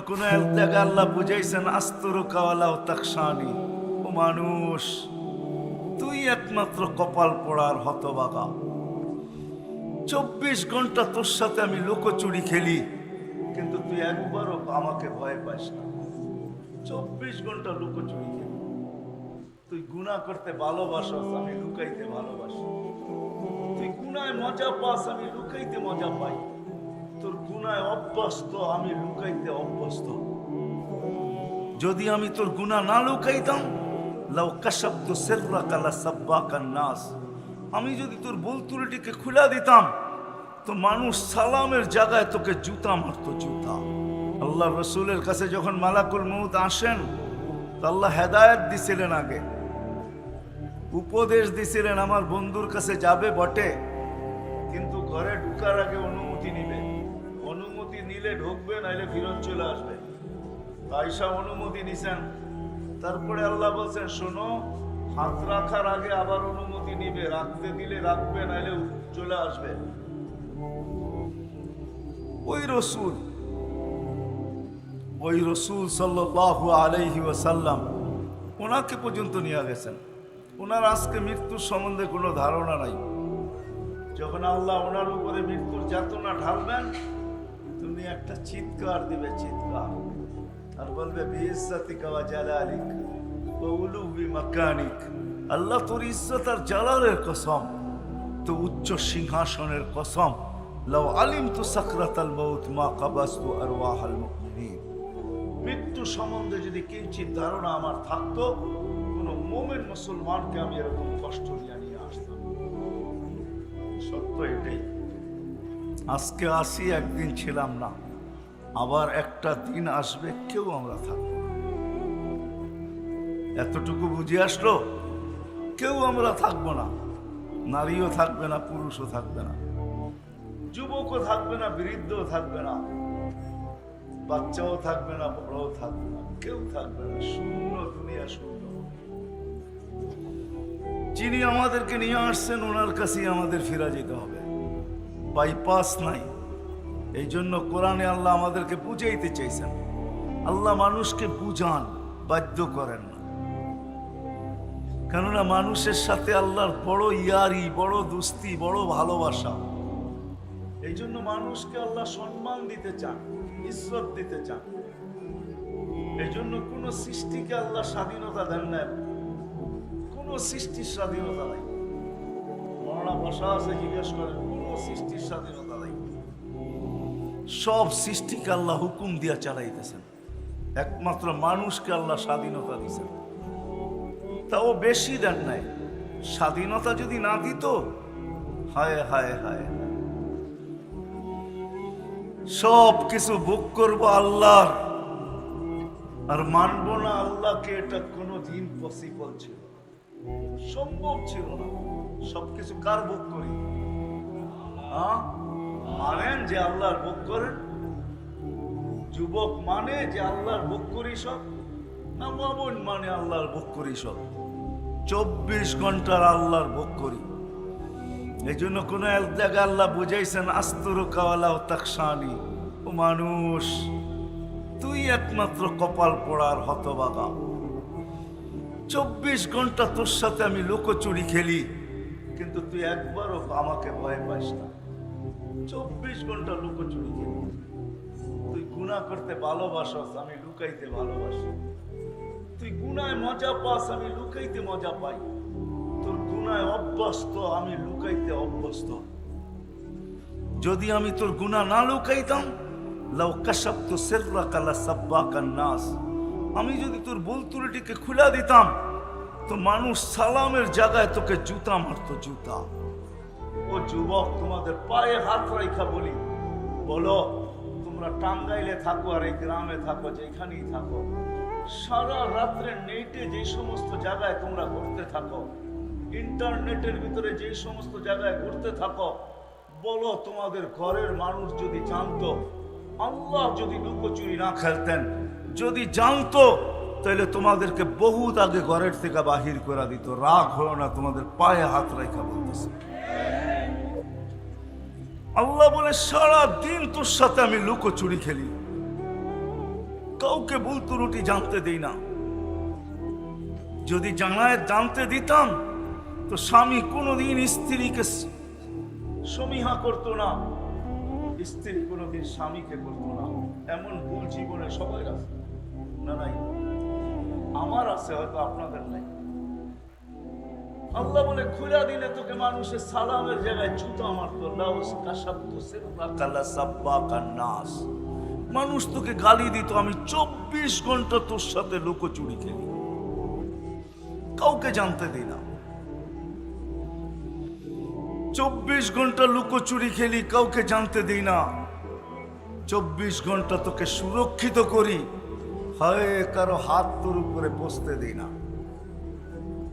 কোন এক জায়গায় আল্লাহ বুঝাইছেন আস্তরুকা ওয়ালা তাকশানি, ও মানুষ তুই একমাত্র কপাল পোড়ার হতভাগা। 24 ঘন্টা তোর সাথে আমি লুকোচুরি খেলি, কিন্তু তুই একবারও আমাকে ভয় পাস না। 24 ঘন্টা লুকোচুরি খেলি। তুই গুনাহ করতে ভালোবাসস, আমি লুকাইতে ভালোবাসি। তুই গুনায় মজা পাস, আমি লুকাইতে মজা পাই। তোর গুনায় অভ্যস্ত, আমি লুকাইতে অভ্যস্ত। যদি আমি তোর গুনাহ না লুকাইতাম, লাউ কাশাফতু সিররাকা লাসাব্বাকান নাস, আমি যদি তোর বুলতুরিটিকে খুলে দিতাম তো মানুষ সালামের জায়গায় তোকে জুতা মারতো, জুতা। আল্লাহ রসুলের কাছে যখন মালাকুল মউত আসেন, তো আল্লাহ হেদায়েত দিছিলেন, আগে উপদেশ দিছিলেন, আমার বন্ধুর কাছে যাবে বটে, কিন্তু ঘরে ঢুকার আগে অনুমতি নিবে। অনুমতি নিলে ঢুকবে, নাইলে ফিরত চলে আসবে। আয়েশা অনুমতি নিছেন। তারপরে আল্লাহ বলছেন, শোনো, হাত রাখার আগে আবার অনুমতি নিবে, রাখতে দিলে রাখবে, নাইলে চলে আসবে। ওই রসুল সাল্লাল্লাহু আলাইহি ওয়াসাল্লাম ওনাকে পর্যন্ত নিয়ে গেছেন। ওনার আজকে মৃত্যুর সম্বন্ধে কোনো ধারণা নাই। যখন আল্লাহ ওনার উপরে মৃত্যুর যাতনা ঢালবেন, তুমি একটা চিৎকার দিবে, চিৎকার, আর বলবে বিইজ্জাতিকা ওয়া জালালিক ওয়া উলুবি মাকানিক, আল্লাহ তোর ইজ্জত আর জালালের কসম, তো উচ্চ সিংহাসনের কসম, লাউ আলিমতু সাকরাতাল মাউত মা কাবাসতু আরওয়াহাল মুমিনিন। মৃত্যু সম্বন্ধে যদি কিঞ্চিত ধারণা আমার থাকতো, কোনো মুমিন মুসলমানকে আমি এরকম কষ্ট দিয়ে নিয়ে আসতাম। সত্য এটাই। আজকে আসি, একদিন ছিলাম না, আবার একটা দিন আসবে কেউ আমরা থাকবো না। এতটুকু বুঝে আসলো, কেউ আমরা থাকবো না। নারীও থাকবে না, পুরুষও থাকবে না, যুবকও থাকবে না, বৃদ্ধও থাকবে না, বাচ্চাও থাকবে না, বড়ও থাকবে না, কেউ থাকবে না। শূন্য, দুনিয়া শূন্য। যিনি আমাদেরকে নিয়ে আসছেন ওনার কাছেই আমাদের ফিরে যেতে হবে, বাইপাস নাই। এই জন্য কোরআনে আল্লাহ আমাদেরকে বুঝাইতে চাইছেন। আল্লাহ মানুষকে বুঝান, বাধ্য করেন না। কেননা মানুষের সাথে আল্লাহর বড় ইয়ারি, বড় দুস্তি, বড় ভালোবাসা। এই জন্য মানুষকে আল্লাহ সম্মান দিতে চান, ইজ্জত দিতে চান। এই জন্য কোন সৃষ্টিকে আল্লাহ স্বাধীনতা দেন না, কোন সৃষ্টির স্বাধীনতা নাই। মরনা ভাষা আছে, জিজ্ঞেস করেন, কোন সৃষ্টির স্বাধীনতা নাই। সব সৃষ্টিকে আল্লাহ হুকুম দিয়া চালাইতেছেন। একমাত্র মানুষকে আল্লাহ স্বাধীনতা দিয়েছেন, তাও বেশি দেন নাই। স্বাধীনতা যদি না দিত, হায় হায় হায়, সব কিছু ভোগ করবো আল্লাহর, আর মানব না আল্লাহকে, এটা কোনোদিন পসিবল ছিল না, সম্ভব ছিল না। সবকিছু কার ভোগ করি? মানেন যে আল্লাহর ভোগ করেন? যুবক মানে যে আল্লাহর ভোগ করি সব, না মামুন মানে আল্লাহর ভোগ করি সব? 24 ঘন্টার আল্লাহর ভোগ করি। এই জন্য কোন এক জায়গায় আল্লাহ বুঝাইছেন আস্তরুকা ওয়ালা তাকশানি, ও মানুষ তুই একমাত্র কপাল পোড়ার হতভাগা। 24 ঘন্টা তোর সাথে আমি লুকোচুরি খেলি, কিন্তু তুই একবারও আমাকে ভয় পাস না। 24 ঘন্টা লুকোচুরি খেলি। তুই গুনাহ করতে ভালোবাসস, আমি লুকাইতে ভালোবাসি। তুই গুনায় মজা পাস, আমি লুকাইতে মজা পাই। তোর গুনায় অভ্যস্ত, আমি লুকাইতে অভ্যস্ত। যদি আমি তোর গুনাহ না লুকাইতাম, লাউ কাশাফতু সিররাকা লাসাব্বাকান নাস, আমি যদি তোর বুলতুরিটিকে খুলে দিতাম তো মানুষ সালামের জায়গায় তোকে জুতা মারতো, জুতা। ও যুবক, তোমাদের পায়ে হাত রাখা বলি, বলো, তোমরা টাঙ্গাইলে থাকো আর এই গ্রামে থাকো, যেখানেই থাকো, সারা রাত্রে নেটে যে সমস্ত জায়গায় তোমরা ঘুরতে থাকো, ইন্টারনেটের ভিতরে যে সমস্ত জায়গায় ঘুরতে থাকো, বলো তোমাদের ঘরের মানুষ যদি জানতো, আল্লাহ যদি লুকোচুরি না খেলতেন, যদি জানতো, তাহলে তোমাদেরকে বহুত আগে ঘরের থেকে বাহির করে দিত। রাগ হলো না, তোমাদের পায়ে হাত রাখা বলতেছে। আল্লাহ বলে, সারা দিন তোর সাথে আমি লুকোচুরি খেলি, কাউকে বলতো রুটি জানতে দেই না। যদি জানতে দিতাম তো স্বামী কোনোদিন স্ত্রীকে সমীহা করতো না, স্ত্রী কোনোদিন স্বামীকে করতো না। এমন ভুল জীবনে সবাই আছে না? নাই? আমার আছে, হয়তো আপনাদের নাই। আল্লাহ বলে খুলে দিলে তোকে মানুষের সালামের জায়গায় জুতা মারতো। মানুষ তোকে গালি দিত, আমি 24 ঘন্টা তোর সাথে লুকোচুরি খেলি, কাউকে জানতে দিই না। 24 ঘন্টা লুকোচুরি খেলি, কাউকে জানতে দিই না। 24 ঘন্টা তোকে সুরক্ষিত করি, হয় কারো হাত তোর উপরে বসতে দিই না।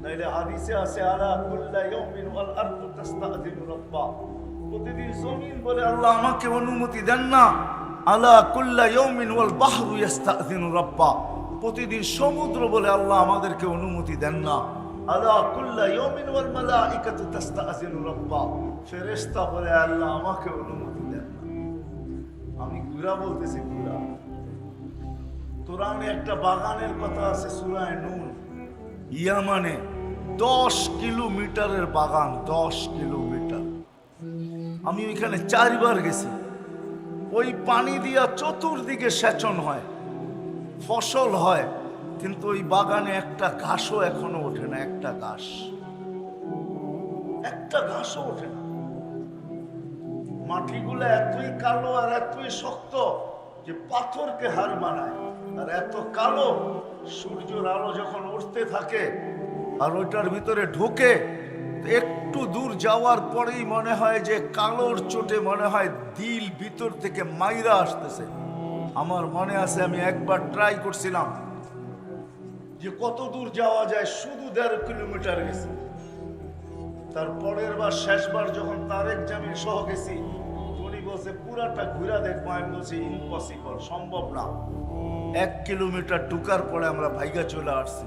নাইলে হাদিসে আছে আলা কুল্লা ইয়াউমিন ওয়াল আরদু তাস্তাযিনু রাব্বা, প্রতিদিন জমিন বলে আল্লাহ আমাকে অনুমতি দেন না। আলা কুল্লা ইয়াউমিন ওয়াল বাহরু ইস্তাযিনু রাব্বা, প্রতিদিন সমুদ্র বলে আল্লাহ আমাদেরকে অনুমতি দেন না। আলা কুল্লা ইয়াউমিন ওয়াল মালাইকাতু তাস্তাযিনু রাব্বা, ফেরেশতা বলে আল্লাহ আমাকে অনুমতি দেন না। আমি ঘুরা বলতেছি, ঘুরা। কোরআনে একটা বাগানের কথা আছে সূরা নূন, ইয়ামানে 10 কিলোমিটারের বাগান, 10 কিলোমিটার। আমি ওইখানে 4 বার গেছি। ওই পানি দিয়া চতুর্দিকে সেচন হয়, ফসল হয়, কিন্তু ওই বাগানে একটা ঘাসও এখনো ওঠে না। একটা ঘাসও ওঠে না। মাটিগুলো এতই কালো আর এতই শক্ত যে পাথরকে হার মানায়। আর এত কালো, সূর্যের আলো যখন উঠতে থাকে আর ওইটার ভিতরে ঢোকে, একটু দূর যাওয়ার পরেই মনে হয় যে কালোর চোটে মনে হয় দিল ভিতর থেকে মাইরা আসতেছে। আমার মনে আছে আমি একবার ট্রাই করছিলাম যে কত দূর যাওয়া যায়, শুধু 1.5 কিলোমিটার গেছি। তারপরের বার, শেষবার যখন তারেক জামিল সহ গেছি, উনি বলছে পুরাটা ঘুরা দেখবো। আমি বলছি ইম্পসিবল, সম্ভব না। 1 কিলোমিটার ঢুকার পরে আমরা ভাইগা চলে আসছি।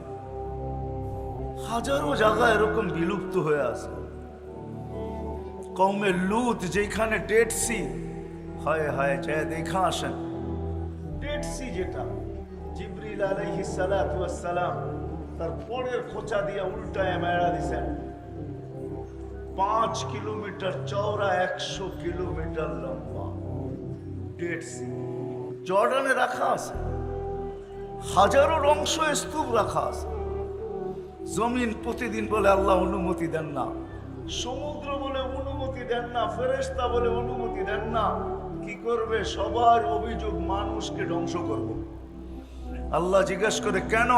হাজারো জায়গা এরকম বিলুপ্ত হয়ে আছে। কওমে লুত যেখানে ডেড সি, হায় হায় চায় দেখা আসেন। ডেড সি যেটা জিবরিল আলাইহিস সালাতু ওয়াস সালাম তার পরের খোঁচা দিয়ে উল্টায় মেরা দিছেন। 5 কিলোমিটার চওড়া, 100 কিলোমিটার লম্বা ডেড সি। জর্ডানে রাখা আছে, হাজারো অংশ স্তূপ রাখা আছে। জমিন প্রতিদিন বলে আল্লাহ অনুমতি দেন না, সমুদ্র বলে অনুমতি দেন না, ফেরেশতা বলে অনুমতি দেন না। কি করবে? সবার অভিযোগ মানুষকে ধ্বংস করব। আল্লাহ জিজ্ঞেস করে কেন?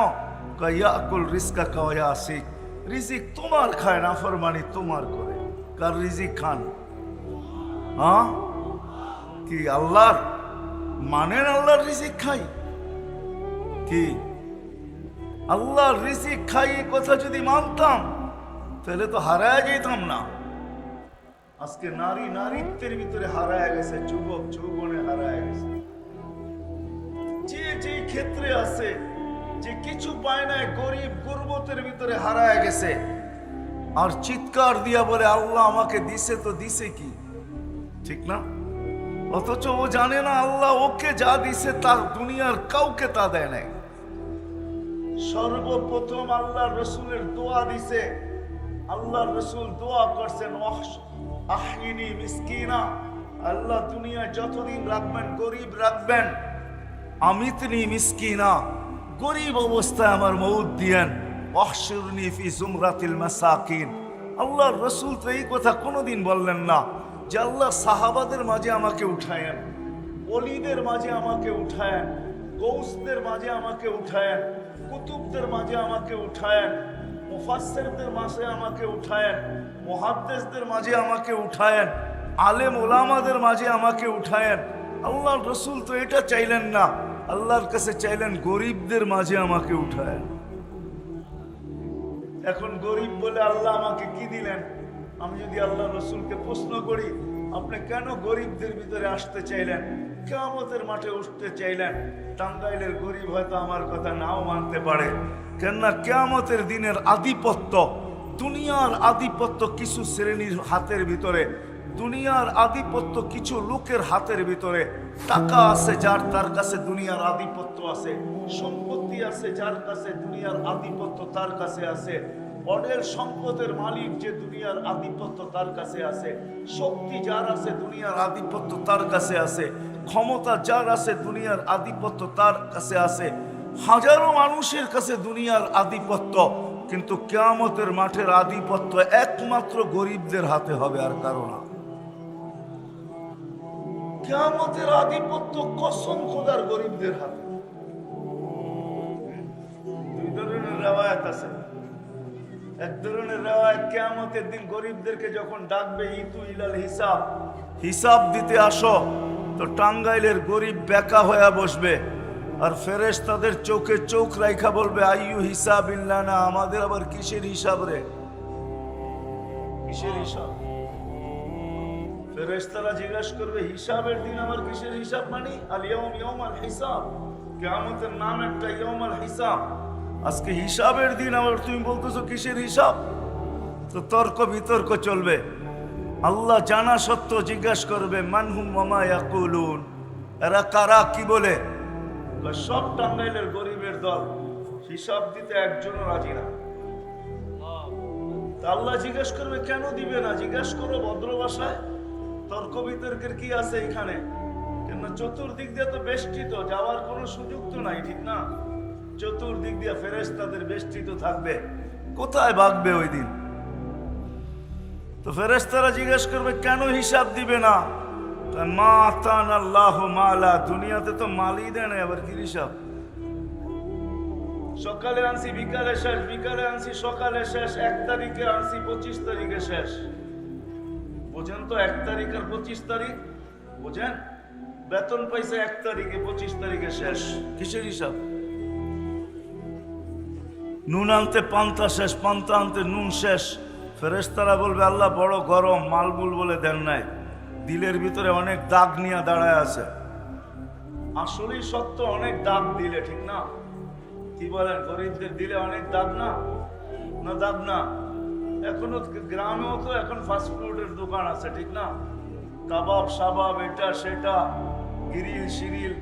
ইয়াকুল রিজকা কায়াসিক, রিজিক তোমার খায়, নাফরমানি তোমার করে। কার রিজিক খান? হ্যাঁ, কি আল্লাহর মানেন? আল্লাহর রিজিক খাই কি? আল্লাহর রিজিক খাই কথা যদি মানতাম তাহলে তো হারায় যেতাম না। আজকে নারী নারীত্বের ভিতরে হারায় গেছে, যুবক যৌবনে হারায় গেছে। যে ক্ষেত্রে আছে, যে কিছু পায় না, গরিব গুরবতের ভিতরে হারায় গেছে। আর চিৎকার দিয়া বলে আল্লাহ আমাকে দিছে, তো দিছে কি? ঠিক না? অথচ ও জানে না আল্লাহ ওকে যা দিছে তার দুনিয়ার কাউকে তা দেয় নাই। সর্বপ্রথম আল্লাহ রসুলের দোয়া দিছে। আল্লাহ রসুল দোয়া করছেন আহইনি মিসকিনা, আল্লাহ দুনিয়ায় যতদিন রাখবেন গরিব রাখবেন। আমিতনি মিসকিনা, গরিব অবস্থায় আমার মউত দিয়েন। ওয়াহশুরনি ফি জুমরাতিল মাসাকিন। আল্লাহর রসুল তো এই কথা কোনোদিন বললেন না যে আল্লাহ সাহাবাদের মাঝে আমাকে উঠায়েন, ওলিদের মাঝে আমাকে উঠায়েন, গৌসদের মাঝে আমাকে উঠায়েন, কুতুবদের মাঝে আমাকে উঠায়েন, মুফাসসিরদের মাঝে আমাকে উঠায়েন, মুহাদ্দিসদের মাঝে আমাকে উঠায়েন, আলেম ওলামাদের মাঝে আমাকে উঠায়েন। আল্লাহর রসুল তো এটা চাইলেন না, আল্লাহর কাছে চাইলেন গরিবদের মাঝে আমাকে উঠায়েন। এখন গরিব বলে আল্লাহ আমাকে কি দিলেন? আমি যদি আল্লাহ রসুলকে প্রশ্ন করি, আপনি কেন গরিবদের ভিতরে আসতে চাইলেন, কিয়ামতের মাঠে উঠতে চাইলেন? টাঙ্গাইলের গরিব হয়তো আমার কথা নাও মানতে পারে, কেননা কিয়ামতের দিনের আধিপত্য, দুনিয়ার আধিপত্য কিছু শ্রেণীর হাতের ভিতরে, দুনিয়ার আধিপত্য কিছু লোকের হাতের ভিতরে। টাকা আছে যার, তার কাছে দুনিয়ার আধিপত্য আছে। সম্পত্তি আছে যার কাছে, দুনিয়ার আধিপত্য তার কাছে আছে। অঢেল সম্পদের মালিক যে, দুনিয়ার আধিপত্য তার কাছে আছে। শক্তি যার আছে, দুনিয়ার আধিপত্য তার কাছে আছে। ক্ষমতা যার আছে, দুনিয়ার আধিপত্য তার কাছে আছে। হাজারো মানুষের কাছে দুনিয়ার আধিপত্য, কিন্তু কিয়ামতের মাঠের আধিপত্য একমাত্র গরিবদের হাতে হবে, আর কারো না। কিয়ামতের আধিপত্য কসম খোদার গরিবদের হাতে। দুই ধরনের রিওয়ায়াত আছে। এক ধরনের রিওয়ায়াত, কিয়ামতের দিন গরিবদেরকে যখন ডাকবে, ইতু ইলাল হিসাব, হিসাব দিতে আসো, তো টাঙ্গাইলের গরিব বেকা হয়ে বসবে, আর ফেরেশতাদের চোখে চোখ রাইখা বলবে, আইয়ু হিসাব ইল্লানা, আমাদের আবার কিসের হিসাব রে, কিসের হিসাব? ফেরেশতারা জিজ্ঞাসা করবে, হিসাবের দিন আবার কিসের হিসাব? মানে আল ইয়াউম ইয়াউমাল হিসাব, কিয়ামতের নাম একটা ইয়াউমাল হিসাব। আজকে হিসাবের দিন আবার তুমি বলতেছো কিসের হিসাব? তো তর্ক বিতর্ক চলবে। আল্লাহ জানা সত্ত্বেও জিজ্ঞাসা করবে, মানহুম ওয়া মা ইয়াকুলুন, এরা কারা, কি বলে? সব টাঙ্গাইলের গরিবের দল, হিসাব দিতে একজনও রাজি না। আল্লাহ জিজ্ঞেস করবে, কেন দিবে না? জিজ্ঞেস করো ভদ্র ভাষায়। তর্ক বিতর্কের কি আছে এখানে? কেন চতুর্দিক দিয়ে তো বেষ্টিত, যাওয়ার কোনো সুযোগ তো নাই, ঠিক না? চতুর্দিক দিয়ে ফেরেশতাদের বেষ্টিত থাকবে, কোথায় ভাগবে ওই দিন? তো ফেরেশতারা জিজ্ঞেস করবে, কেন হিসাব দিবে না? মা আতানা আল্লাহু মালা, দুনিয়াতে তো মালই দেয় না, আবার কি হিসাব? সকালে আনছি বিকালে শেষ, বিকালে আনছি সকালে শেষ, 1 তারিখে আনছি 25 তারিখে শেষ। বোঝেন তো? 1 তারিখ আর 25 তারিখ বোঝেন? বেতন পাইছে 1 তারিখে, 25 তারিখে শেষ, কিসের হিসাব? নুন আনতে পান্তা শেষ, পান্তা আনতে নুন শেষ। ফেরেশতারা বলবে, আল্লাহ বড় গরম, মালবুল বলে দেন নাই, দিলের ভিতরে অনেক দাগ নিয়ে দাঁড়ায় আছে। আসলেই সত্য, অনেক দাগ দিলে, ঠিক না? কি বলেন? গরিবদের দিলে অনেক দাগ না? না দাগ না? এখনো গ্রামেও তো এখন ফাস্টফুডের দোকান আছে, ঠিক না? কাবাব সাবাব, এটা সেটা, গিরিল শিরিল।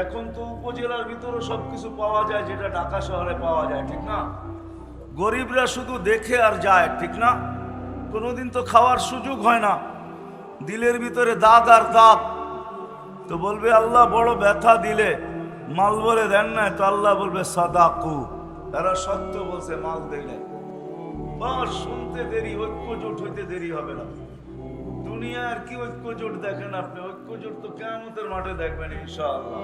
এখন তো উপজেলার ভিতরে সবকিছু পাওয়া যায়, যেটা ঢাকা শহরে পাওয়া যায়, ঠিক না? গরিবরা শুধু দেখে আর যায়, ঠিক না? কোনোদিন তো খাওয়ার সুযোগ হয় না। দিলের ভিতরে দাগ আর দাগ। তো বলবে, আল্লাহ বড় ব্যথা দিলে, মাল বলে দেন না, তো আল্লাহ বলবে সাদাকু, এরা সত্য বলছে, মাল দিলে। বাস শুনতে দেরি, ঐক্যজোট হইতে দেরি হবে না। দুনিয়ার কি ঐক্যজোট দেখেন আপনি? ঐক্যজোট তো কিয়ামতের মাঠে দেখবেন ইনশাআল্লাহ।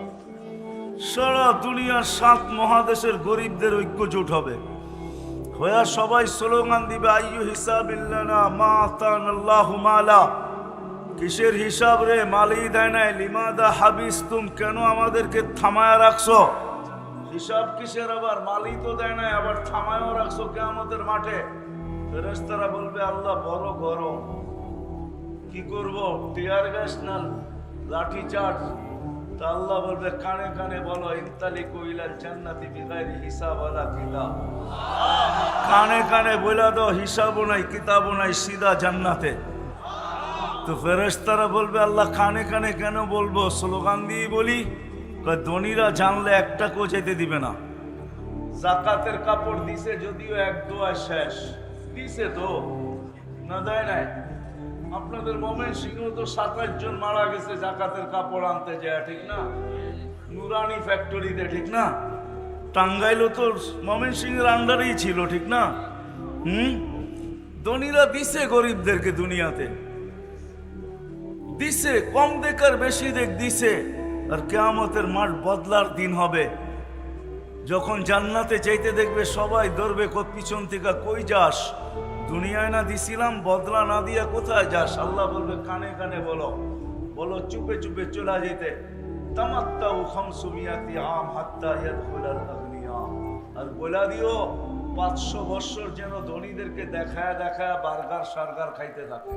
সারা দুনিয়ার 7 মহাদেশের গরিবদের ঐক্যজোট হবে, হয়ে সবাই স্লোগান দিবে, আইয়ু হিসাবিল্লানা মা আতানাল্লাহু মালা, কিসের হিসাব রে, মালই দেয় নাই। লিমাদা হাবিস্তুম, কেন আমাদেরকে থামায়া রাখছো? হিসাব কিসের আবার? মালই তো দেয় নাই, আবার থামায়াও রাখছো কিয়ামতের মাঠে। ফেরেশতারা বলবে, আল্লাহ বড় গরম, কি করব? টিয়ার গ্যাস না লাঠি চার্জ? তা আল্লাহ বলবে, কানে কানে বলো, ইনতালিকু ইলাল জান্নাতি বিগাইরি হিসাব ওয়ালা কিতাব, কানে কানে বলে দাও, হিসাবও নাই কিতাবও নাই, সিধা জান্নাতে। তো ফেরেশতারা বলবে, আল্লাহ কানে কানে কেন বলবো? স্লোগান দিয়ে বলি। ধনীরা জানলে একটা কেউ যেতে দিবে না। জাকাতের কাপড় দিছে যদিও, 1 দোয়া শেষ দিছে তো, না দেয় নাই? আপনাদের ময়মনসিংহ তো 27 জন মারা গেছে জাকাতের কাপড় আনতে যায়, ঠিক না? নুরানি ফ্যাক্টরিতে, ঠিক না? টাঙ্গাইলও তো ময়মনসিংহের আন্ডারেই ছিল, ঠিক না? ধনীরা দিছে গরিবদেরকে, দুনিয়াতে দিছে, কম দেখার বেশি দেখ দিছে। আর কিয়ামতের মাঠ বদলার দিন হবে, যখন জান্নাতে যাইতে দেখবে সবাই ধরবে পিছন থেকে, কই যাস? দুনিয়ায় না দিছিলাম, বদলা না দিয়া কোথায় যাস? আল্লাহ বলবে, কানে কানে বলো, বলো চুপে চুপে চলে যেতে। তামাত্তাউ 500 আম হাত্তা ইয়াদখুলাল আগনিয়া, আর বলা দিও 500 বছর যেন ধনীদেরকে দেখায় দেখায় বার্গার সার্গার খাইতে থাকে।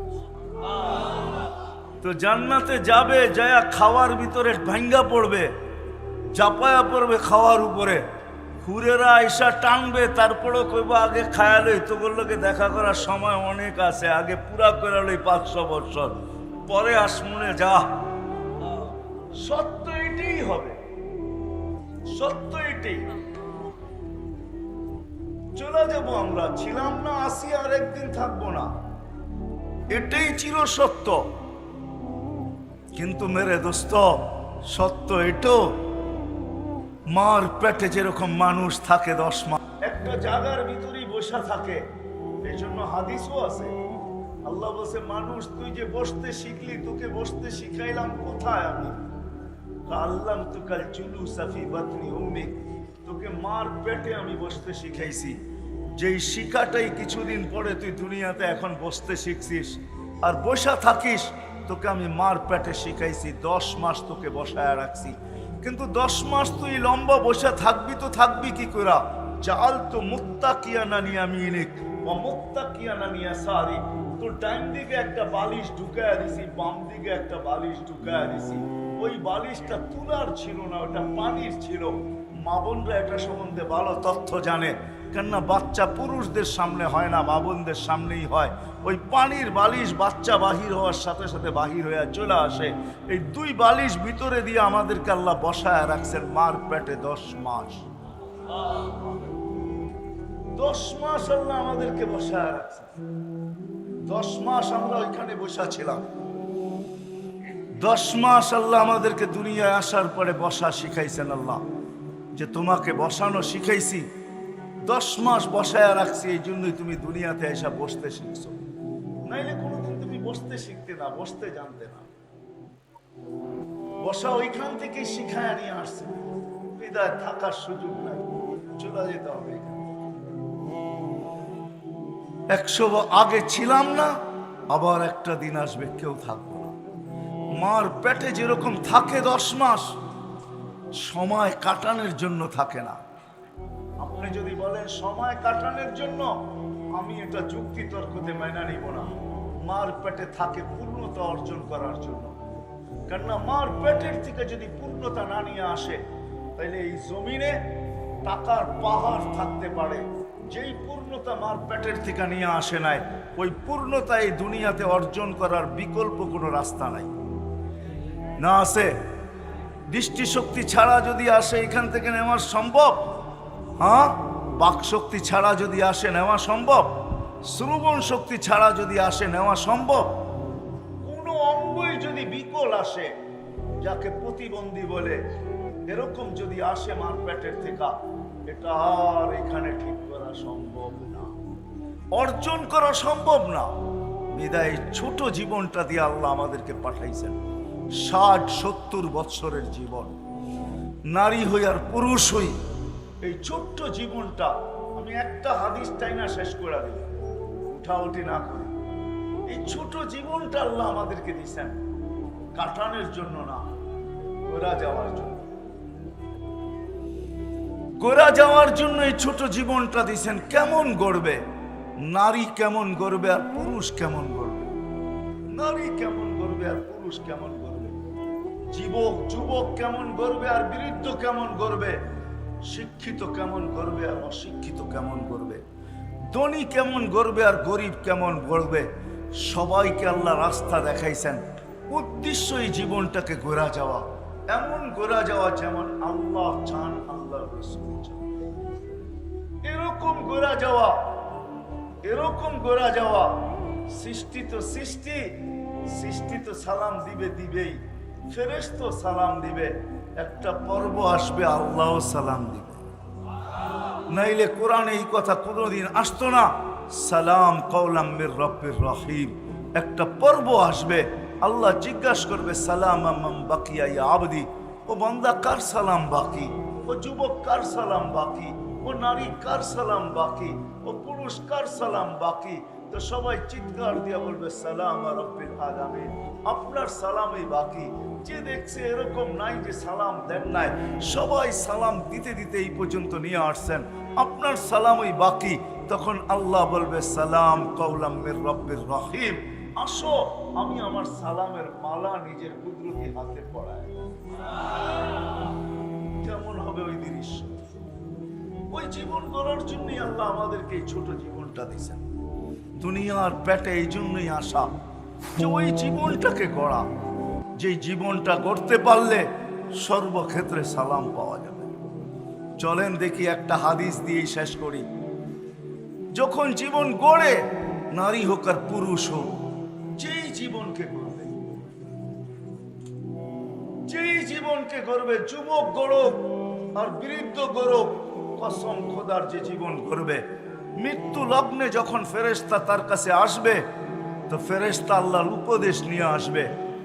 তো জান্নাতে যাবে, যায়া খাওয়ার ভিতরে ভাঙ্গা পড়বে, চাপায়া পড়বে খাওয়ার উপরে, হুরেরা আইসা টানবে, তারপরেও কইব আগে খায়ালই তো বললোকে দেখা করার সময় অনেক আছে, আগে পুরা করে লই 500 বছর পরে আসমুনে যা। সত্য এটাই হবে, সত্য এটাই। চলে যাবো, আমরা ছিলাম না, আসি, আর একদিন থাকবো না, এটাই চির সত্য। কিন্তু মেরে দোস্ত, সত্য এটো, মার পেটে যেরকম মানুষ থাকে 10 মাস একটা জায়গার ভিতরেই বসা থাকে, এই জন্য হাদিসও আছে। আল্লাহ বলছে, মানুষ তুই যে বসতে শিখলি, তোকে বসতে শিখাইলাম কোথায় আমি? আল্লাম তুকাল চুলু সাফি বাতনি উম্মিক, তোকে মার পেটে আমি বসতে শিখাইছি। যেই শিখাটাই কিছুদিন পরে তুই দুনিয়াতে এখন বসতে শিখছিস আর বসা থাকিস, তোকে আমি মার পেটে শিখাইছি। 10 মাস তোকে বসায় রাখছি, কিন্তু 10 মাস তুই লম্বা বসে থাকবি তো থাকবি কি করে? চাল তো মুত্তাকিয়ানা নিয়ামিনিক ওয়া মুত্তাকিয়ানা নিয়াসারি, তোর ডান দিকে একটা বালিশ ঢুকায়া দিছি, বাম দিকে একটা বালিশ ঢুকায়া দিছি। ওই বালিশটা তুলার ছিল না, ওটা পানির ছিল। মা বোনরা এটা সম্বন্ধে ভালো তথ্য জানে, কেননা বাচ্চা পুরুষদের সামনে হয় না, মা বোনদের সামনেই হয়। ওই পানির বালিশ বাচ্চা বাহির হওয়ার সাথে সাথে বাহির হয়ে চলে আসে। এই 2 বালিশ ভিতরে দিয়ে আমাদেরকে আল্লাহ বসায় রাখছেন মার পেটে 10 মাস। 10 মাস আল্লাহ আমাদেরকে বসায় রাখছেন। 10 মাস আমরা ওইখানে বসা ছিলাম। 10 মাস আল্লাহ আমাদেরকে দুনিয়ায় আসার পরে বসা শিখাইছেন। আল্লাহ যে তোমাকে বসানো শিখাইছি, 10 মাস বসায় রাখছি, এই জন্যই তুমি দুনিয়াতে এসে বসতে শিখছো। নাইলে কোনোদিন তুমি বসতে শিখতে না, বসতে জানতে না। বসা ওইখান থেকেই শিখায় নিয়ে আসছে। বিদায় থাকার সুযোগ নাই, চলে যেতে হবে। 100 আগে ছিলাম না, আবার একটা দিন আসবে কেউ থাকবো না। মার পেটে যেরকম থাকে 10 মাস, সময় কাটানোর জন্য থাকে না। আপনি যদি বলেন সময় কাটানোর জন্য, আমি এটা যুক্তি তর্কতে মেনে নিব না। মার পেটে থাকে পূর্ণতা অর্জন করার জন্য। কেননা মার পেটের থেকে যদি পূর্ণতা না নিয়ে আসে, তাহলে এই জমিনে টাকার পাহাড় থাকতে পারে। যেই পূর্ণতা মার পেটের থেকে নিয়ে আসে নাই, ওই পূর্ণতা এই দুনিয়াতে অর্জন করার বিকল্প কোনো রাস্তা নাই। না আছে? দৃষ্টিশক্তি ছাড়া যদি আসে এখান থেকে নেওয়া সম্ভব? হ্যাঁ। বাকশক্তি ছাড়া যদি আসে নেওয়া সম্ভব? শ্রবণ শক্তি ছাড়া যদি আসে নেওয়া সম্ভব? কোনো অঙ্গই যদি বিকল আসে, যাকে প্রতিবন্ধী বলে, এরকম যদি আসে মার পেটের থেকে, এটা আর এখানে ঠিক করা সম্ভব না, অর্জন করা সম্ভব না। বিদায় ছোট জীবনটা দিয়ে আল্লাহ আমাদেরকে পাঠাইছেন। 60-70 বৎসরের জীবন, নারী হই আর পুরুষ হই, এই ছোট্ট জীবনটা আমি একটা হাদিস টাইনা শেষ করে দিই, উঠাউঠি না করি। এই ছোট জীবনটা আল্লাহ আমাদেরকে দিয়েছেন কাটানোর জন্য না, গোরা যাওয়ার জন্য। গোরা যাওয়ার জন্য এই ছোট জীবনটা দিয়েছেন। কেমন গড়বে নারী, কেমন গড়বে আর পুরুষ কেমন গড়বে? নারী কেমন গড়বে আর পুরুষ কেমন গড়বে? যুবক কেমন গড়বে আর বৃদ্ধ কেমন গড়বে? শিক্ষিত কেমন গড়বে আর অশিক্ষিত কেমন গড়বে? ধনী কেমন গড়বে আর গরিব কেমন গড়বে? সবাইকে আল্লাহ রাস্তা দেখাইছেন। উদ্দেশ্য এই জীবনটাকে গোরা যাওয়া, এমন গোরা যাওয়া যেমন আল্লাহ চান, আল্লাহ রাসূল চান। এরকম গোরা যাওয়া, এরকম গোরা যাওয়া। সৃষ্টি তো সালাম দিবেই, ফেরেশতা সালাম দিবে। একটা পর্ব আসবে আল্লাহ সালাম দিবে, নাইলে কোরআনে এই কথা কোনোদিন আসতো না। সালাম কওলাম মির রব্বির রহিম, একটা পর্ব আসবে, আল্লাহ জিজ্ঞাসা করবে সালাম মান বাকিয়া ইয়া আবদি, ও বান্দা কার সালাম বাকি? ও যুবক কার সালাম বাকি? ও নারী কার সালাম বাকি? ও পুরুষ কার সালাম বাকি? তো সবাই চিৎকার দিয়ে বলবে সালাম রব্বিল আলামিন, আপনার সালামই বাকি। যে দেখছে এরকম নাই যে সালাম দেন নাই, সবাই সালাম দিতে দিতে এই পর্যন্ত নিয়ে আসছেন, আপনার সালামই বাকি। তখন আল্লাহ বলবে সালাম কওলাম মির রব্বির রহিম, আসো আমি আমার সালামের মালা নিজের কুদরতি হাতে পড়াই। কেমন হবে ওই দৃশ্য? ওই জীবন গড়ার জন্যই আল্লাহ আমাদেরকে এই ছোট জীবনটা দিয়েছেন। দুনিয়ার পেটে এই জন্যই আসা যে ওই জীবনটাকে গড়া, যে জীবনটা গড়তে পারলে সর্বক্ষেত্রে সালাম পাওয়া যাবে। চলেন দেখি একটা হাদিস দিয়েই শেষ করি। যখন জীবন গড়ে, নারী হোক আর পুরুষ হোক, যেই জীবনকে গড়বে, যেই জীবনকে গড়বে, যুবক গড়ুক আর বৃদ্ধ গড়ুক, কসম খোদার যে জীবন গড়বে, মৃত্যু লগ্নে যখন ফেরেশতা তার কাছে আসবে, তো ফেরেশতা আল্লাহর উপদেশ নিয়ে আসবে।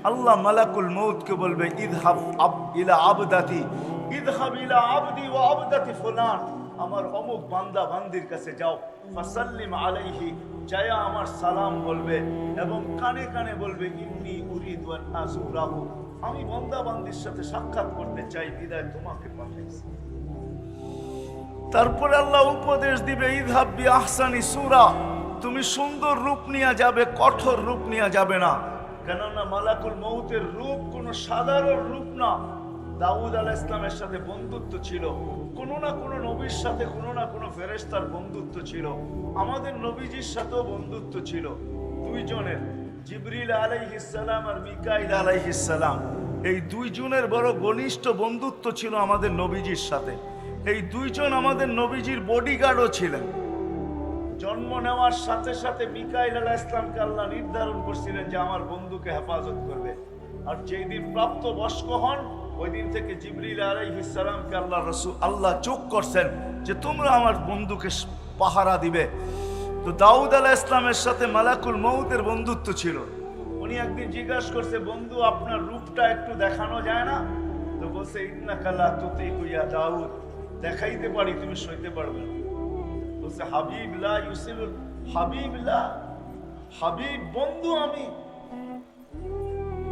আল্লাহ মালাকুল মউতকে বলবে, ইযহাব ইলা আবদাতি, ইযহাব ইলা আবদি ওয়া আবদাতি ফুলান, আমার অমুক বান্দা বান্দির কাছে যাও, ফাসাল্লিম আলাইহি, যায়া আমার সালাম বলবে এবং কানে কানে বলবে, ইন্নী উরিদু আন আযুরাহু, আমি বান্দা বান্দির সাথে সাক্ষাৎ করতে চাই, বিদায় তোমাকে পাঠাইছি। তারপরে আল্লাহ উপদেশ দিবে, ইযহাব বি আহসানি সূরা, তুমি সুন্দর রূপ নিয়ে যাবে, কঠোর রূপ নিয়ে যাবে না। কেননা মালাকুল মউতের রূপ কোনো সাধারণ রূপ না। দাউদ আলাইহিস সালামের সাথে বন্ধুত্ব ছিল, কোনো না কোনো নবীর সাথে কোনো না কোনো ফেরেশতার বন্ধুত্ব ছিল। আমাদের নবীজির সাথেও বন্ধুত্ব ছিল দুইজনের, জিবরিল আলাইহিস সালাম আর মিকাইল আলাইহিস সালাম। এই দুইজনের বড় ঘনিষ্ঠ বন্ধুত্ব ছিল আমাদের নবীজির সাথে। এই দুইজন আমাদের নবীজির বডিগার্ডও ছিলেন। জন্ম নেওয়ার সাথে সাথে মিকাইল আলাইহিস সালামকে আল্লাহ নির্ধারণ করছিলেন যে আমার বন্ধুকে হেফাজত করবে। আর যেই দিন প্রাপ্ত বয়স্ক হন, ওই দিন থেকে জিবরিল আলাইহিস সালামকে আল্লাহ যোগ করছেন যে তোমরা আমার বন্ধুকে পাহারা দিবে। তো দাউদ আলাইহিস সালামের সাথে মালাকুল মউতের বন্ধুত্ব ছিল। উনি একদিন জিজ্ঞাসা করছে, বন্ধু আপনার রূপটা একটু দেখানো যায় না? তো বলছে, ইন্নাকা লা তুতিকু ইয়া দাউদ, দেখাইতে পারি, তুমি সইতে পারবে না। বলছে, হাবিব লা ইউসিল, হাবিব লা, হাবিব বন্ধু আমি,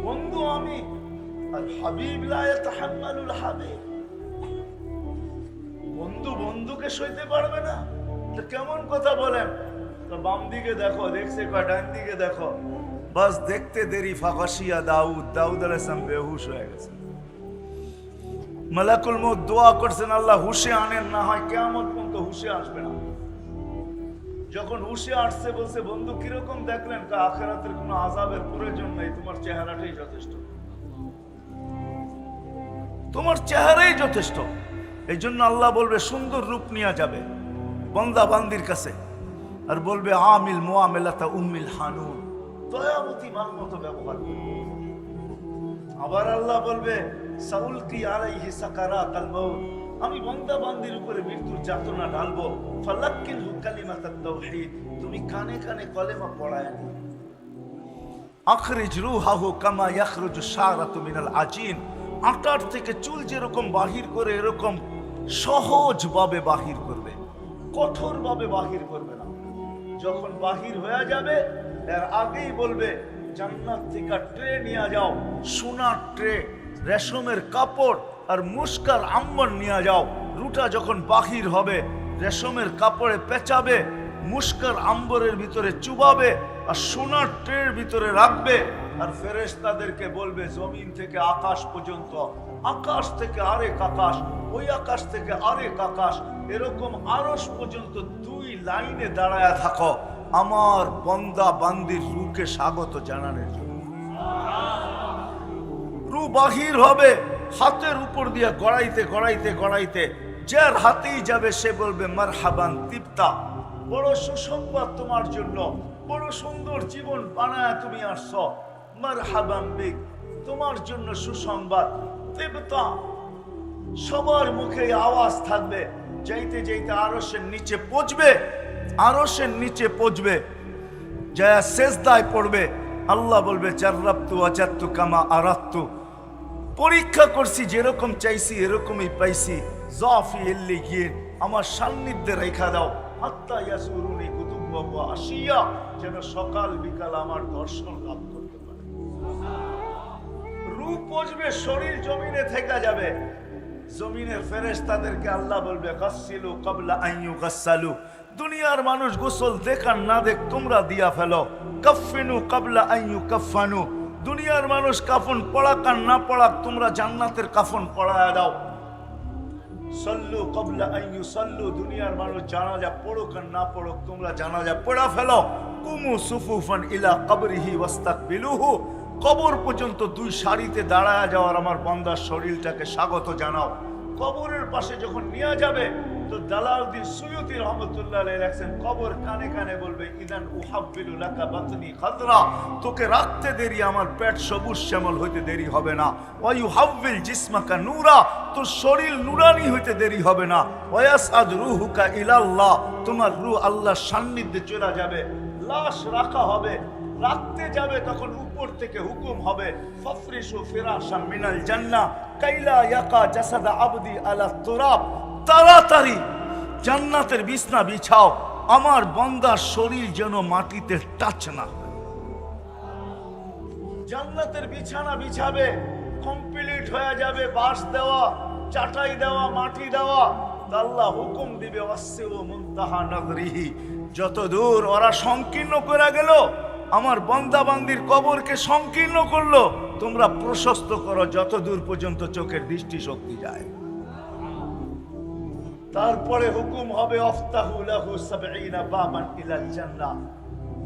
বন্ধু আমি, আর হাবিব লা ইয়াতাহাম্মালুল হাবিব, বন্ধু বন্ধুকে সইতে পারবে না। তো কেমন কথা বলেন? তো বাম দিকে দেখো, দেখছে কয় ডান দিকে দেখো, বাস দেখতে দেরি ফাগাশিয়া দাউদ, দাউদ আলাইহিস সালাম বেহুশ হয়ে গেছে। মালাকুল মউত দোয়া করছেন, আল্লাহ হুশে আনেন, না হয় কিয়ামত পর্যন্ত হুশে আসবে না। যখন হুশে আসছে বলছে, বন্ধু কিরকম দেখলেন? আখিরাতের কোনো আযাবের প্রয়োজন নেই, তোমার চেহারাটাই যথেষ্ট, তোমার চেহারাই যথেষ্ট। এই জন্য আল্লাহ বলবে সুন্দর রূপ নিয়ে যাবে বান্দা বান্দির কাছে, আর বলবে আমিল মুআমিলাতা উম্মিল হানুন, দয়াবতী মার মতো ব্যবহার করবে। আবার আল্লাহ বলবে সাউলকি আলাইহি সাকারাতাল মাউত, আমি বান্দা বান্দির উপরে মৃত্যুর যাতনা ঢালবো। ফালাক্কিনহু কালিমাতাত তাওহীদ, তুমি কানে কানে কলেমা পড়ায় নি। আখরিজ রূহাহু কামা ইয়াখরুজু শারাতু মিনাল আজিন, আটার থেকে চুল যেরকম বাহির করে এরকম সহজভাবে বাহির করবে, কঠোরভাবে বাহির করবে না। যখন বাহির হয়ে যাবে এর আগেই বলবে, জান্নাত থেকে ট্রে নিয়ে যাও, সোনার ট্রে, রেশমের কাপড় আর মুস্কার আম্বর নিয়ে যাও। রুটা যখন বাহির হবে রেশমের কাপড়ে পেঁচাবে, মুস্কার আম্বরের ভিতরে চুবাবে আর সোনার ট্রের ভিতরে রাখবে। আর ফেরেশতাদেরকে বলবে জমিন থেকে আকাশ পর্যন্ত, আকাশ থেকে আরেক আকাশ, ওই আকাশ থেকে আরেক আকাশ, এরকম আরশ পর্যন্ত দুই লাইনে দাঁড়ায়া থাকো আমার বান্দা বান্দির রূকে স্বাগত জানানোর জন্য। রূ বাহির হবে, হাতের উপর দিয়ে গড়াইতে গড়াইতে গড়াইতে যার হাতেই যাবে সে বলবে মারহাবান তিপ্তা, বড় সুসংবাদ তোমার জন্য, বড় সুন্দর জীবন বানায় তুমি আসছো, মারহাবান বিক, তোমার জন্য সুসংবাদ। তিপ্তা, সবার মুখে আওয়াজ থাকবে। যাইতে যাইতে আরশের নিচে পৌঁছবে, আরশের নিচে পৌঁছবে, যায় সেজদায় পড়বে। আল্লাহ বলবে জাররাবতু ওয়াজাদতু কামা আরাদতু, পরীক্ষা করছি, যেরকম চাইছি এরকমই পাইছি। জাফি ইল্লিগিন, আমার সান্নিধ্যে রেখা দাও। হাত্তা ইয়াসুরুনি কুতুবা ওয়া আশিয়া, যেন সকাল বিকাল আমার দর্শন লাভ করতে পারে। রূপ পৌঁছবে, শরীর জমিনে থেকে যাবে। জমিনের ফেরেশতাদেরকে আল্লাহ বলবে গাসসিলু ক্বাবলা আন ইউগাসসালু, দুনিয়ার মানুষ গোসল দেখান না দেখ তোমরা দিয়া ফেলো। কাফফিনু ক্বাবলা আন ইউকাফফানু, দুনিয়ার মানুষ কাফন পড়াক আর না পড়াক তোমরা জান্নাতের কাফন পড়ায়া দাও। সল্লু ক্বাবলা আন ইউসাল্লু, দুনিয়ার মানুষ জানাজা পড়ুক আর না পড়ুক, তোমরা জানাজা পড়া ফেলো। কুমু সুফুফান ইলা কবরিহি ওয়াস্তাকবিলুহু, কবর পর্যন্ত দুই সারিতে দাঁড়ায় যাওয়ার আমার বান্দার শরীরটাকে স্বাগত জানাও। কবরের পাশে যখন নিয়ে যাবে তো জালালউদ্দিন সুয়ুতী রহমতুল্লাহ আলাইহি লেখেন, কবর কানে কানে বলবে ইদান উহাব্বিলু লাকা বাতনি খাদরা, তোকে রাখতে দেরি আমার পেট সবুজ শ্যামল হইতে দেরি হবে না। ওয়া ইউহাব্বিল জিসমাকা নূরা, তোর শরীর নুরানি হইতে দেরি হবে না। ওয়া ইয়াসআদ রূহুকা ইলাল্লাহ, তোমার রূহ আল্লাহর সান্নিধ্যে চলে যাবে। লাশ রাখা হবে, রাখতে যাবে তখন উপর থেকে হুকুম হবে ফাফরিশু ফিরাশাম মিনাল জান্নাহ কাইলা ইয়াকা জাসাদা আবদি আলা তুরাব, তাড়াতাড়ি জান্নাতের বিছনা বিছাও, আমার বান্দার শরীর যেন মাটিতে টাচ না হয়। জান্নাতের বিছানা বিছাবে, কমপ্লিট হয়ে যাবে, বাঁশ দেওয়া, চাটাই দেওয়া, মাটি দেওয়া, আল্লাহ হুকুম দিবে ওয়াসিউ মুনতাহা নজরিহি, যত দূর ওরা সংকীর্ণ করে গেল, আমার বান্দা বান্দির কবরকে সংকীর্ণ করলো, তোমরা প্রশস্ত করো যত দূর পর্যন্ত চোখের দৃষ্টি শক্তি যায়। তারপরে হুকুম হবে আফতাহু লাহু ৭০ বাবান ইলাল জান্নাহ,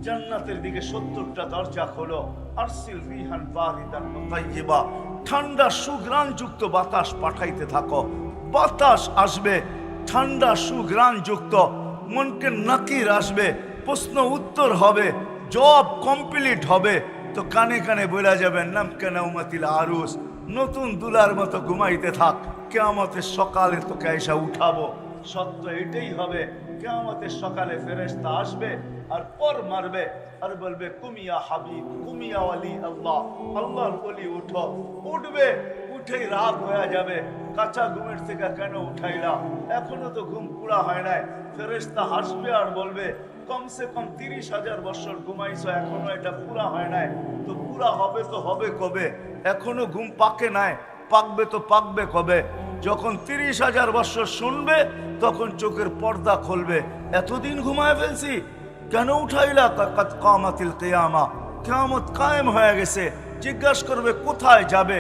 জান্নাতের দিকে ৭০টা দরজা খোলো। আরসিল রিহান বারিদান তাইয়্যিবা, ঠান্ডা সুঘ্রাণযুক্ত বাতাস পাঠাইতে থাকো। বাতাস আসবে ঠান্ডা সুঘ্রাণযুক্ত, মনকে নাকির আসবে, প্রশ্ন উত্তর হবে, জব কমপ্লিট হবে, তো কানে কানে বলা যাবে নামকে নাউমাতিল আরুস, নতুন দুলার মতো ঘুমাইতে থাক, কিয়ামতের সকালে তোকে আইসা উঠাবো। সত্য এটাই হবে, কিয়ামতের সকালে ফেরেশতা আসবে আর পর মারবে আর বলবে কুমিয়া হাবিব কুমিয়া ওয়ালি আল্লাহ, আল্লাহর ওলি উঠো। উঠবে, উঠেই রাত হয়ে যাবে, কাঁচা ঘুমের থেকে কেন উঠাইলা, এখনো তো ঘুম পুরা হয় নাই। ফেরেশতা হাসবে আর বলবে কমসে কম ৩০,০০০ বছর ঘুমাইছো, এখনো এটা পুরা হয় নাই, তো পুরা হবে তো হবে কবে, এখনো ঘুম পাকে নাই, পাকবে তো পাকবে কবে। যখন ৩০,০০০ বছর শুনবে তখন চোখের পর্দা খুলবে, এতদিন ঘুমায় ফেলছি, কেন উঠাইলা? কাদ কামাতিল কিয়ামা, কিয়ামত কায়েম হয়ে গেছে। জিজ্ঞাসা করবে কোথায় যাবে?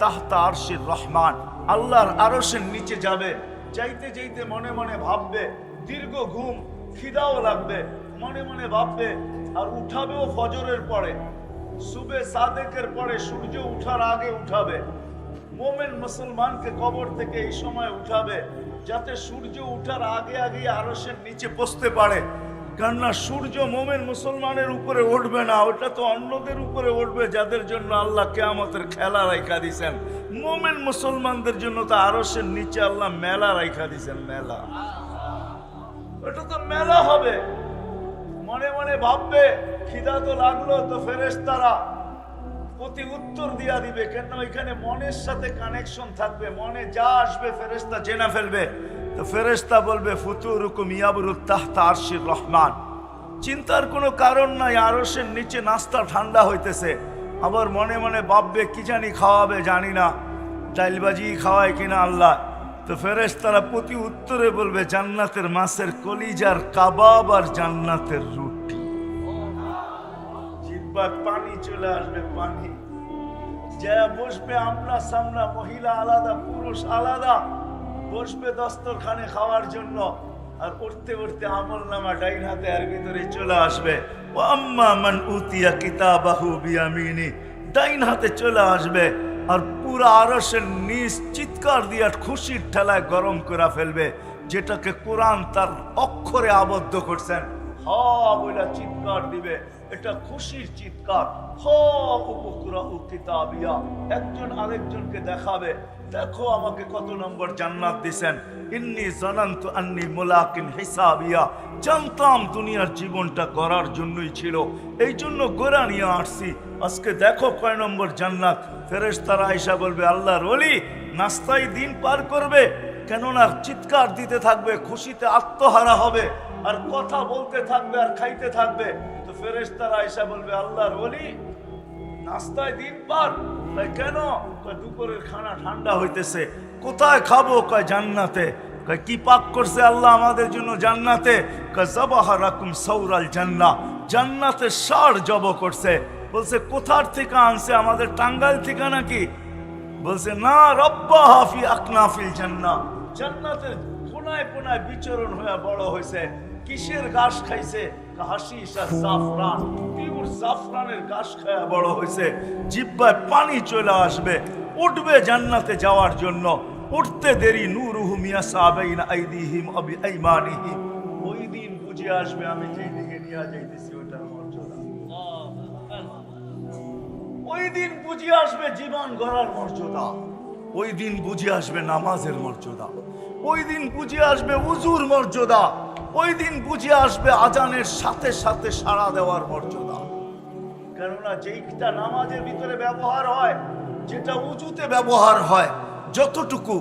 তাহতা আরশির রহমান, আল্লাহর আরশের নিচে যাবে। যাইতে যাইতে মনে মনে ভাববে, দীর্ঘ ঘুম, খিদাও লাগবে, মনে মনে ভাববে, আর উঠাবেও ফজরের পরে, সুবে সাদেকের পরে, সূর্য উঠার আগে উঠাবে। মোমেন মুসলমানকে কবর থেকে এই সময় উঠাবে যাতে সূর্য উঠার আগে আগে আরশের নিচে পৌঁছতে পারে। কেননা সূর্য মোমেন মুসলমানের উপরে উঠবে না, ওটা তো অন্যদের উপরে উঠবে যাদের জন্য আল্লাহ কিয়ামতের খেলা রাইখা দিছেন। মোমেন মুসলমানদের জন্য তো আরশের নিচে আল্লাহ মেলা রাইখা দিছেন, মেলা, ওটা তো মেলা হবে। মনে মনে ভাববে খিদা তো লাগলো, তো ফেরেশতারা প্রতি উত্তর দিয়া দিবে, কেন এখানে মনের সাথে কানেকশন থাকবে, মনে যা আসবে ফেরেশতা জেনে ফেলবে। তো ফেরেশতা বলবে ফুতুরুকুম ইয়াবরুত তাহতা আরশির রহমান, চিন্তার কোনো কারণ নাই, আরশের নিচে নাস্তা ঠান্ডা হইতেছে। আবার মনে মনে ভাববে কি জানি খাওয়াবে, জানি না, ডাইলবাজি খাওয়ায় কিনা আল্লাহ। তো ফেরেশতারা প্রতি উত্তরে বলবে জান্নাতের মাছের কলিজার কাবাব আর জান্নাতের রুটি। জিহ্বার পানি চলে আসবে, পানি যা বসবে, আমরা সামনা, মহিলা আলাদা, পুরুষ আলাদা, বসবে দস্তরখানে খাওয়ার জন্য। আর উঠতে উঠতে আমল নামা ডাইন হাতে আর ভিতরে চলে আসবে। ও আম্মা মান উতিয়া কিতাবাহু বিয়ামিনি, ডাইন হাতে চলে আসবে। আর পুরা আরশের নিচ চিৎকার দিয়া খুশির ঠেলায় গরম করে ফেলবে, যেটাকে কোরআন তার অক্ষরে আবদ্ধ করছেন। হা বলে চিৎকার দিবে, এটা খুশির চিৎকার। কিতাবিয়া, একজন আরেকজনকে দেখাবে, দেখো আমাকে কত নম্বর জান্নাত দিছেন। ইন্নী জানান্তু আন্নী মুলাকিন হিসাবিয়া, জানতাম দুনিয়ার জীবনটা গড়ার জন্যই ছিল, এই জন্য গোড়া নিয়ে আসছি, আজকে দেখো কয় নম্বর জান্নাত। ফেরেশতারা আয়েশা বলবে আল্লাহর ওলি নাস্তায় দিন পার করবে, কেননা চিৎকার দিতে থাকবে, খুশিতে আত্মহারা হবে, আর কথা বলতে থাকবে আর খাইতে থাকবে। তো ফেরেশতারা আয়েশা বলবে আল্লাহর ওলি নাস্তায় দিন পার, তাই কেন? দুপুরের খানা ঠান্ডা হইতেছে, কোথায় খাবো? কয় জান্নাতে। কয় কি পাক করছে আল্লাহ আমাদের জন্য জান্নাতে? কয় যাবাহা রাকুম সাউরাল জান্নাহ, জান্নাতের ষাঁড় জব করছে। বলছে কোথার থেকে আনছে? আমাদের টাঙ্গাইল থেকে নাকি? বলছে না, রব্বাহা ফি আকনাফিল জান্নাহ, জান্নাতের কোনায় কোনায় বিচরণ হয়ে বড় হয়েছে। কিসের ঘাস খাইছে? হাশিশ আর জাফরান, পিওর জাফরানের ঘাস খায়া বড় হয়েছে। জিহ্বায় পানি চলে আসবে, উঠবে জান্নাতে যাওয়ার জন্য। উঠতে দেরি নূরুহু মিয়াসাবাইনা আইদিহিম ওয়া বিআইমানিহিম। ওই দিন বুঝে আসবে আমি যেই দিকে নিয়ে যাইতেছি ওটার মর্যাদা। ওই দিন বুঝে আসবে জীবন গড়ার মর্যাদা। ওই দিন বুঝে আসবে নামাজের মর্যাদা। ওই দিন বুঝে আসবে উজুর মর্যাদা। ওই দিন বুঝে আসবে আজানের সাথে সাথে সাড়া দেওয়ার মর্যাদা। কেননা যেইটা নামাজের ভিতরে ব্যবহার হয়, যেটা উজুতে ব্যবহার হয়, যতটুকু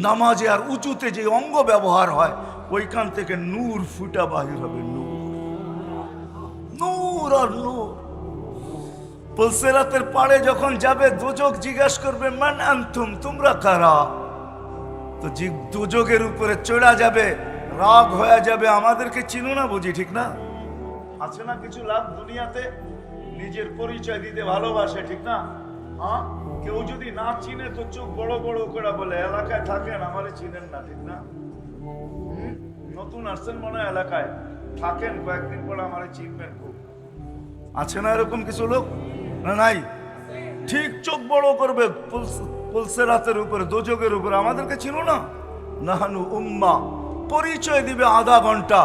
নামাজে আর উজুতে যে অঙ্গ ব্যবহার হয়, ওইখান থেকে নূর ফুটা বাহির হবে। নূর, নূর আর নূর। পুলসিরাতের পাড়ে যখন যাবে, দোজক জিজ্ঞাসা করবে মান আনতুম, তোমরা কারা? তো দোজকের উপরে চড়া যাবে, রাগ হয়ে যাবে, আমাদেরকে চিনো না বুঝি, ঠিক না? আছে না কিছু লাভ দুনিয়াতে, নিজের পরিচয় দিতে ভালোবাসে, ঠিক না? হ্যাঁ, কেউ যদি না চিনে তো চোখ বড় বড় করে বলে এলাকায় থাকেন, আমারে চিনেন না, ঠিক না? নতুন আসছেন মনে হয় এলাকায়, থাকেন কয়েকদিন পরে আমারে চিনবেন খুব। আছে না এরকম কিছু লোক? না নাই? ঠিক চোখ বড় করবে পুলসিরাতের উপরে, দোজকের উপরে, আমাদেরকে চিনো না? নাহানু উম্মা, পরিচয় দিবে আধা ঘন্টা।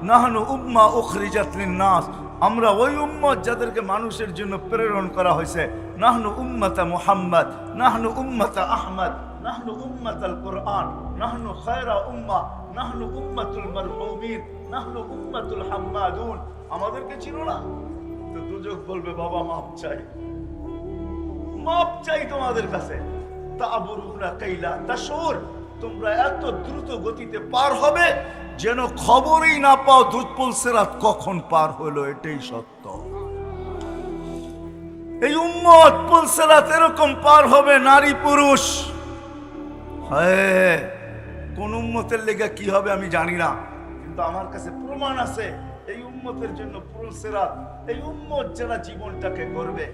নাহানু উম্মা উখরিজাত লিন-নাস, আমরা ওই উম্মত যাদেরকে মানুষের জন্য প্রেরণ করা হয়েছে। নাহনু উম্মতা মুহাম্মদ, নাহনু উম্মতা আহমদ, নাহনু উম্মতাল কুরআন, নাহনু খায়রা উম্মা, নাহনু উম্মতুল মারহুমিন, নাহনু উম্মতুল হাম্মাদুন। আমাদেরকে চিনো না? তো দুজক বলবে বাবা মাপ চাই, মাপ চাই তোমাদের কাছে। তাবুরুনা কাইলা তাশুর, তোমরা এত দ্রুত গতিতে পার হবে যেন খবরই না পাও পুলসিরাত কখন পার হলো। এটাই সত্য। এই উম্মত পুলসিরাত এরকম পার হবে, নারী পুরুষ। হ্যাঁ, কোন উম্মতের লেগে কি হবে আমি জানি না, কিন্তু আমার কাছে প্রমাণ আছে এই উম্মতের জন্য পুলসিরাত। এই উম্মত যারা জীবনটাকে গড়বে,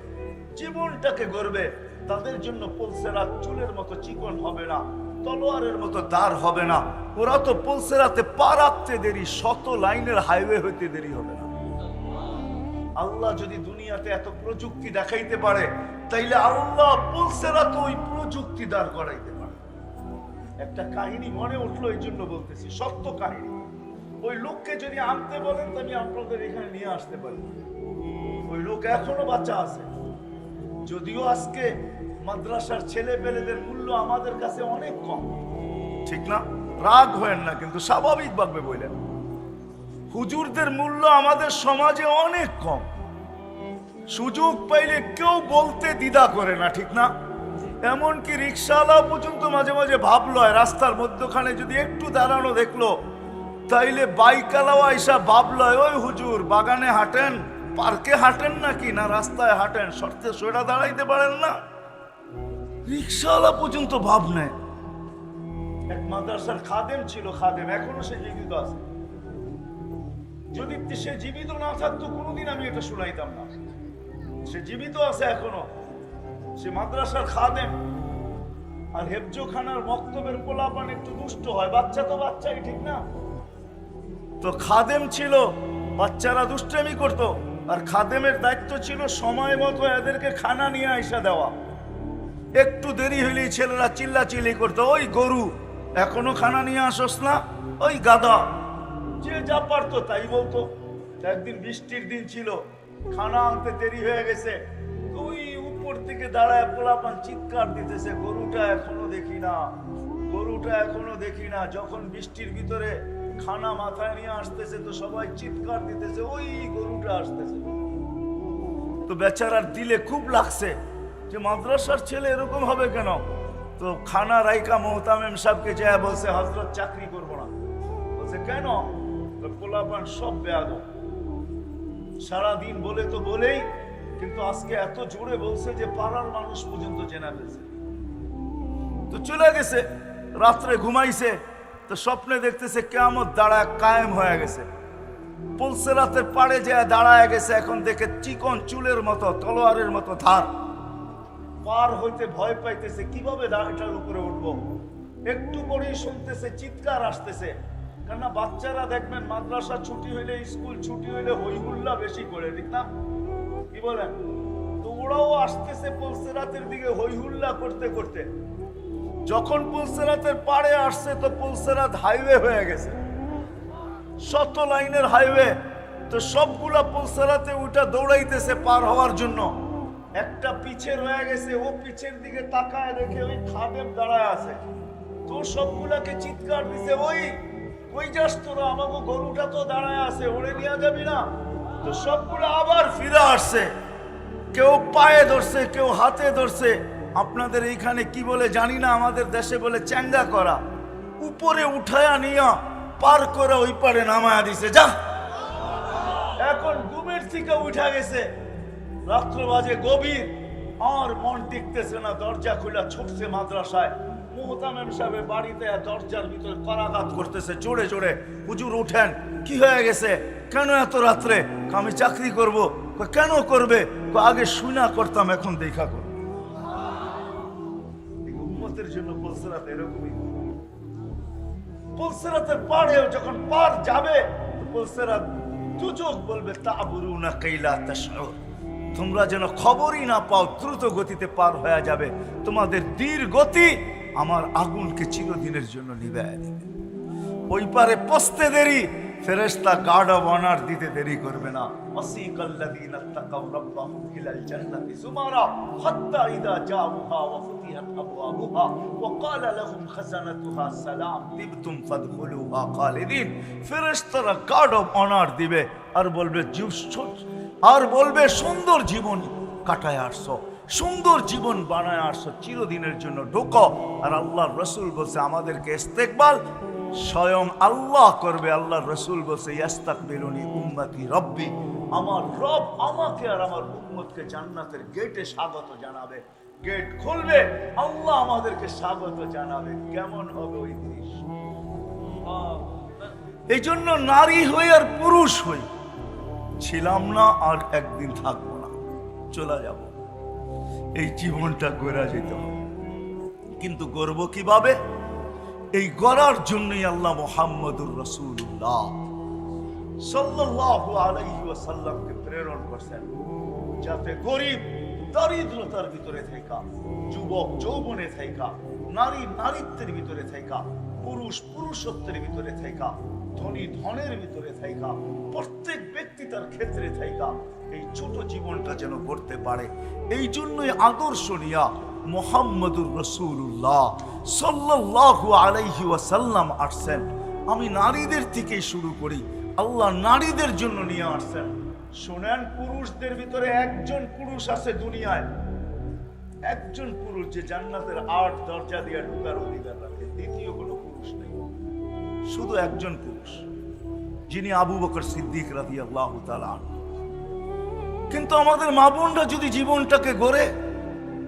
জীবনটাকে গড়বে, তাদের জন্য পুলসিরাত চুলের মতো চিকন হবে না, তলোয়ারের মতো দাঁড় হবে না। ওরা তো পুলসিরাতে পা রাখতে দেরি, শত লাইনের হাইওয়ে হইতে দেরি হবে না। আল্লাহ যদি দুনিয়াতে এত প্রযুক্তি দেখাইতে পারে, তাইলে আল্লাহ পুলসিরাতে ওই প্রযুক্তি দাঁড় করাইতে পারে। একটা কাহিনী মনে উঠলো, এই জন্য বলতেছি, সত্য কাহিনী। ওই লোককে যদি আনতে বলেন তো আমি আপনাদের এখানে নিয়ে আসতে পারি। ওই লোক এখনো বাচ্চা আছে, যদিও আজকে মাদ্রাসার ছেলে পেলেদের মূল্য আমাদের কাছে অনেক কম, ঠিক না? রাগ হয়েন না, কিন্তু স্বাভাবিকভাবে বললেন, হুজুরদের মূল্য আমাদের সমাজে অনেক কম। সুযোগ পাইলে কেউ বলতে দ্বিধা করে না, ঠিক না? এমনকি রিক্সাওয়ালা পর্যন্ত মাঝে মাঝে ভাবলো, রাস্তার মধ্যখানে যদি একটু দাঁড়ানো দেখলো, তাইলে বাইকালাও আইসা ভাবলো, ওই হুজুর বাগানে হাঁটেন, পার্কে হাঁটেন নাকি, না রাস্তায় হাঁটেন, শর্তে সোজা দাঁড়াইতে পারেন না? রিক্সাওয়ালা পর্যন্ত ভাব নেয়। এক মাদ্রাসার খাদেম ছিল, খাদেম, এখনো সে জীবিত আছে। যদি সে জীবিত না থাকতো কোনোদিন আমি এটা শুনাইতাম না। সে জীবিত আছে এখনো, সে মাদ্রাসার খাদেম। আর হেফজোখানার মক্তবের পোলাপান একটু দুষ্ট হয়, বাচ্চা তো বাচ্চাই, ঠিক না? তো খাদেম ছিল, বাচ্চারা দুষ্টামি করতো, আর খাদেমের দায়িত্ব ছিল সময় মতো এদেরকে খানা নিয়ে আইসা দেওয়া। একটু দেরি হইলেই ছেলেরা চিল্লাচিল্লি করতো, ওই গরু এখনো খানা নিয়ে আসোস না, ওই গাধা। যে যা পারতো তাই বলতো। একদিন বৃষ্টির দিন ছিল, খানা আনতে দেরি হয়ে গেছে, ওই উপর থেকে দাঁড়ায় পোলাপান চিৎকার দিতেছে, গরুটা এখনো দেখি না, গরুটা এখনো দেখি না। যখন বৃষ্টির ভিতরে খানা মাথায় নিয়ে আসতেছে তো সবাই চিৎকার দিতেছে, ওই গরুটা আসতেছে। তো বেচারার দিলে খুব লাগছে যে মাদ্রাসার ছেলে এরকম হবে কেন। তো খানা রাইকা মোহতামেম সাহেবকে যায় বলছে, হযরত চাকরি করবো না। বলছে কেন? পোলাপান সব বেয়াদব, সারাদিন বলে তো বলেই, কিন্তু আজকে এত জোরে বলছে যে পাড়ার মানুষ পর্যন্ত জেনে ফেলছে। তো চলে গেছে, রাত্রে ঘুমাইছে, তো স্বপ্নে দেখতেছে কিয়ামত দাঁড়ায় কায়েম হয়ে গেছে। পুলসিরাতের পাড়ে যায় দাঁড়ায় গেছে, এখন দেখে চিকন চুলের মতো, তলোয়ারের মতো ধার। পার হইতে ভয় পাইতেছে, কিভাবে এটার উপরে উঠবো। একটু পরেই শুনতেছে চিৎকার আসতেছে, কেননা বাচ্চারা দেখবেন মাদ্রাসা ছুটি হইলে, স্কুল ছুটি হইলে হই হুল্লা বেশি করে, ঠিক না? কি বলেন? তো ওরাও আসতেছে পুলসেরাতের দিকে হই হুল্লা করতে করতে। যখন পুলসেরাতের পাড়ে আসছে তো পুলসেরাত হাইওয়ে হয়ে গেছে, 7 লাইনের হাইওয়ে। তো সবগুলা পুলসেরাতে উঠা দৌড়াইতেছে পার হওয়ার জন্য। একটা পিছে রয়ে গেছে, ও পিছের দিকে তাকায় দেখে ওই খাদেম দাঁড়ায় আছে। তো সবগুলাকে চিৎকার দিছে, ওই কই যাস তোরা, আমাকে গরুটা তো দাঁড়ায় আছে, ওরে নিয়ে যাবি না? তো সবগুলা আবার ফিরে আসছে, কেউ পায়ে ধরছে, কেউ হাতে ধরছে। আপনাদের এইখানে কি বলে জানি না, আমাদের দেশে বলে চ্যাঙ্গা করা। উপরে উঠায়া নিয়া পার করে ওই পারে নামায়া দিছে। যা, এখন ঘুমের থেকে উঠা গেছে, রাত্র বাজে গভীর, আর মন টিকতেছে না, দরজা খুলে ছুটছে মাদ্রাসায়। মুহতামিম সাহেবের বাড়িতে দরজার ভিতরে করাঘাত করতেছে জোরে জোরে, হুজুর উঠেন, কি হয়ে গেছে, কেন এত রাত্রে? আমি চাকরি করব। কেন করবে? আগে শুনা করতাম, এখন দেখা করব। উম্মতের জন্য পুলসেরাত এরকমই। পুলসেরাতের পাড়েও যখন পার যাবে, পুলসেরাত দুচোখ বলবে তা'বুরুনা কাইলা তাশউর, তোমরা যেন খবরই না পাও, দ্রুত গতিতে পার হয়ে যাবে। তোমাদের ধীর গতি আমার আগুনকে চিরদিনের জন্য নিভায় দেবে। ওই পারে পৌঁছতে দেরি, ফেরেশতা গার্ড অফ অনার দিতে দেরি করবে না। ওয়াসিকাল্লাযীনা তাকাউ রাব্বাহুম ইলাল জান্নাতি যুমারা হাত্তা ইযা জাউহা ওয়া ফুতিহাত আবওয়াবুহা ওয়া ক্বালা লাহুম খাযানাতুহা সালাম তিবতুম ফাদখুলুহা খালিদিন। ফেরেশতারা গার্ড অফ অনার দিবে আর বলবে সুন্দর জীবন কাটায় আসছো, সুন্দর জীবন বানায় আসছো, চিরদিনের জন্য ঢোকো। আর আল্লাহর রাসূল বলছে আমাদেরকে ইস্তেকবাল স্বয়ং আল্লাহ করবে। আল্লাহর রাসূল বলছে ইস্তাকবিলুনি উম্মতি রব্বি, আমার রব আমাকে আর আমার উম্মতকে জান্নাতের গেটে স্বাগত জানাবে। গেট খুলবে, আল্লাহ আমাদেরকে স্বাগত জানাবে। কেমন হবে ওই দৃশ্য! এই জন্য নারী হই আর পুরুষ হই, ছিলাম না আর একদিন থাকবো না, চলে যাব। এই জীবনটা গড়া যেতে হবে, কিন্তু গড়ব কিভাবে? এই গড়ার জন্যই আল্লাহ মুহাম্মদুর রাসূলুল্লাহ সাল্লাল্লাহু আলাইহি ওয়াসাল্লামকে প্রেরণ করছেন, যাতে গরিব দারিদ্রতার ভিতরে থাকা, যুবক যৌবনে থাকা, নারী নারীত্বের ভিতরে থাকা, পুরুষ পুরুষত্বের ভিতরে থাকা, ধনী ধনের ভিতরে থাকা, প্রত্যেক ব্যক্তি তার ক্ষেত্রে থাকা এই ছোট জীবনটা যেন করতে পারে। এই জন্যই আদর্শ নিয়া মুহাম্মদুর রাসূলুল্লাহ সাল্লাল্লাহু আলাইহি ওয়াসাল্লাম আসছেন। আমি নারীদের থেকে শুরু করি, আল্লাহ নারীদের জন্য নিয়ে আসছেন। শোনেন, পুরুষদের ভিতরে একজন পুরুষ আছে দুনিয়ায়, একজন পুরুষ যে জান্নাতের 8 দরজা দিয়ে ঢোকার অধিকার রাখে, দ্বিতীয় কোনো পুরুষ নেই, শুধু একজন পুরুষ, যিনি আবু বকর সিদ্দিক রাদিয়াল্লাহু তাআলা। কিন্তু আমাদের মা বোনরা যদি জীবনটাকে গড়ে,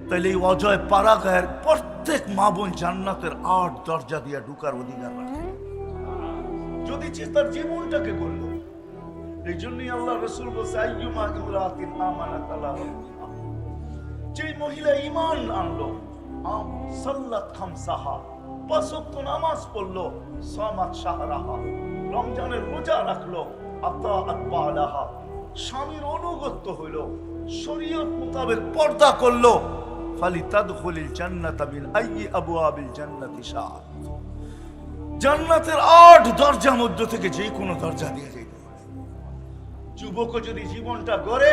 তাহলে এই অজয় পাড়াগাঁয়ের প্রত্যেক মা বোন জান্নাতের 8 দরজা দিয়ে ঢোকার অধিকার রাখে, যদি তার জীবনটাকে গড়ল। এই জন্যই আল্লাহ রাসূল বলছে আইয়ুমা ইমরাতিন আমানাত আলা রাব্বিহা, যে মহিলা ঈমান আনলো, সাল্লাত খামসাহা, 5 ওয়াক্ত নামাজ পড়লো, সামাত শাহরাহা, রমজানের রোজা রাখলো, আতাআত বালাহা, স্বামীর অনুগত্য হইল, শরীয়ত মোতাবেক পর্দা করলো, ফালিতাদখুলিল জান্নাতা মিন আইয়ি আবওয়াবিল জান্নাতি শাআত, জান্নাতের 8 দরজার মধ্য থেকে যে কোনো দরজা দিয়ে যেতে পারে। যুবক যদি জীবনটা গড়ে,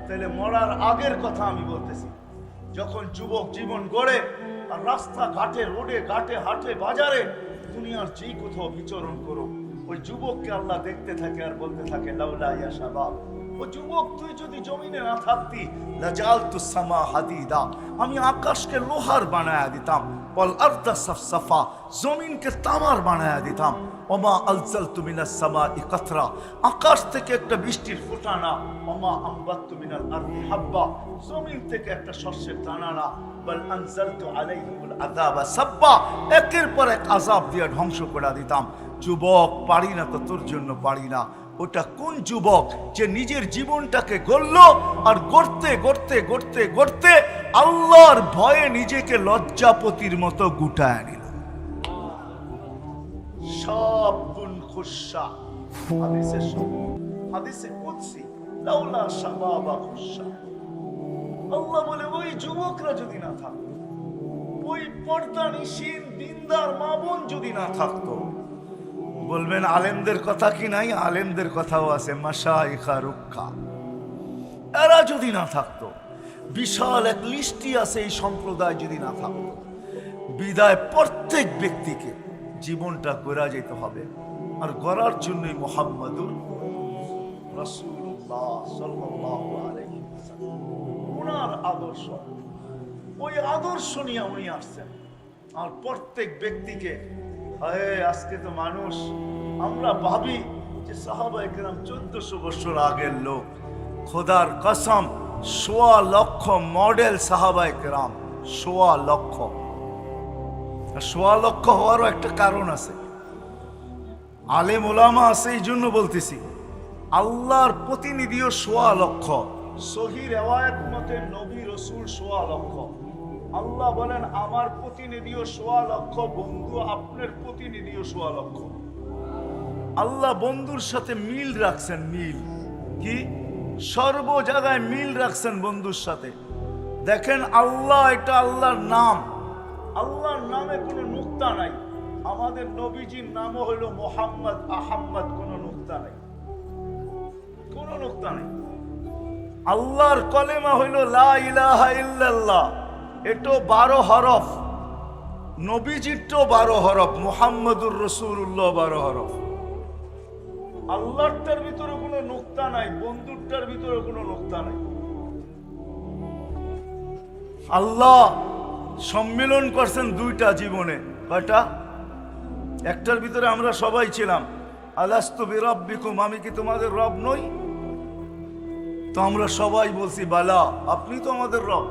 তাহলে মরার আগের কথা আমি বলতেছি, যখন যুবক জীবন গড়ে আর রাস্তা ঘাটে, রোডে ঘাটে, হাটে বাজারে, দুনিয়ার যেই কোথাও বিচরণ করো, ওই যুবককে আল্লাহ দেখতে থাকে আর বলতে থাকে লাউলা ইয়া শাবাব, ও যুবক তুই যদি জমিনে না থাকতি, লাজালতুস সামা হাদিদা, আমি আকাশকে লোহার বানায়া দিতাম, ওয়াল আরদা সাফসাফা, জমিনকে তামার বানায়া দিতাম, ওমা আলজালতু মিনাস সামাই কাতরা, আকাশ থেকে একটা বৃষ্টির ফোঁটা না, ওমা আমবাততু মিনাল আরদি হাব্বা, জমিন থেকে একটা শস্যের দানা না, বাল আনজালতু আলাইহিমুল আযাবা সাব্বা, একের পর এক আযাব দিয়ে ধ্বংস করে দিতাম। যুবক পারি না তো তোর জন্য পারি না। ওটা কোন যুবক যে নিজের জীবনটাকে গড়ল আর গড়তে গড়তে গড়তে গড়তে আল্লাহর ভয়ে নিজেকে লজ্জাপতির মতো গুটায় নিল। শাবুন খুশা, হাদিসে হাদিসে কুদসি, লাউলা শাবাবা খুশা। আল্লাহ বলে ওই যুবকরা যদি না থাকতো, ওই পর্দানিশীন দিনদার মা বোন যদি না থাকতো, বলবেন আলেমদের কথা কি নাই? আলেমদের কথাও আছে, মাশাইখা রুক্কা। এরা যদি না থাকতো, বিশাল এক লিস্টি আছে, এই সম্প্রদায় যদি না থাকতো, বিদায় প্রত্যেক ব্যক্তিকে জীবনটা গড়া যেতে হবে। আর গড়ার জন্যই মুহাম্মাদুর রাসূলুল্লাহ সাল্লাল্লাহু আলাইহি ওয়াসাল্লাম, ওনার আদর্শ, ওই আদর্শ নিয়ে উনি আসছেন। আর প্রত্যেক ব্যক্তিকে, আজকে তো মানুষ, আমরা ভাবি যে সাহাবায়ে কেরাম 1400 বছর আগের লোক। খোদার কসম, 1.25 লক্ষ মডেল সাহাবায়ে কেরাম, 1.25 লক্ষ। 1.25 লক্ষ হওয়ারও একটা কারণ আছে, আলেম ওলামা আছে, এই জন্য বলতেছি। আল্লাহর প্রতিনিধিও 1.25 লক্ষ। সহিহ রিওয়ায়াত মতে নবী রাসূল 1.25 লক্ষ। আল্লাহ বলেন আমার প্রতিনিধিও 1.25 লক্ষ, বন্ধু আপনার প্রতিনিধিও 1.25 লক্ষ। আল্লাহ বন্ধুর সাথে মিল রাখছেন, মিল কি সর্ব জায়গায় মিল রাখছেন বন্ধুর সাথে। দেখেন আল্লাহ, এটা আল্লাহর নাম, আল্লাহর নামে কোনো নুকতা নাই। আমাদের নবীজির নামও হলো মুহাম্মদ আহম্মদ, কোনো নুকতা নাই, কোনো নুকতা নাই। আল্লাহর কলেমা হইল লা ইলাহা ইল্লাল্লাহ, এটো 12 হরফ। নবীজিরও 12 হরফ, মুহাম্মদুর রাসূলুল্লাহ 12 হরফ। আল্লাহটার ভিতরে কোনো নুকতা নাই, বন্ধুটার ভিতরে কোনো নুকতা নাই। আল্লাহ সম্মিলন করছেন 2টা জীবনে, কয়টা? একটার ভিতরে আমরা সবাই ছিলাম, আলাস্তু বিরাব্বিকুম, আমি কি তোমাদের রব নই? তো আমরা সবাই বলছি বালা, আপনি তো আমাদের রব।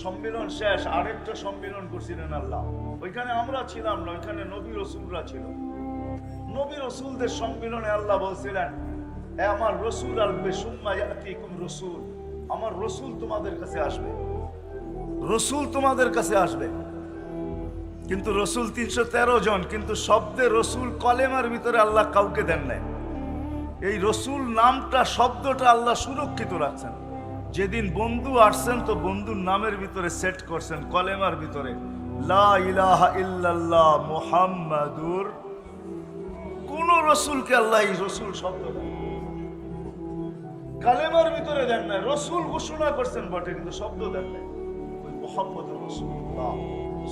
সম্মিলন শেষ, আরেকটা সম্মিলন করছিলেন আল্লাহ, ওইখানে আমরা ছিলাম না, ওইখানে নবী রাসূলরা ছিল। নবী রাসূলদের সম্মিলনে আল্লাহ বলছিলেন, এ আমার রাসূল আসবে, সুম্মা ইয়াতিকুম রাসূল, আমার রাসূল তোমাদের কাছে আসবে, রাসূল তোমাদের কাছে আসবে। কিন্তু রাসূল 313 জন, কিন্তু শব্দে রাসূল কলেমার ভিতরে আল্লাহ কাউকে দেন নাই। এই রাসূল নামটা, শব্দটা আল্লাহ সুরক্ষিত রাখছেন। যেদিন বন্ধু আসছেন তো বন্ধুর নামের ভিতরে সেট করছেন, কলেমার ভিতরে লা ইলাহা ইল্লাল্লাহ মুহাম্মাদুর। কোন রাসূলকে আল্লাহ এই রাসূল শব্দ দেন কালেমার ভিতরে দেন নাই। রাসূল ঘোষণা করছেন বটে, কিন্তু শব্দ দেন নাই। ওই মুহাম্মদুর রাসূলুল্লাহ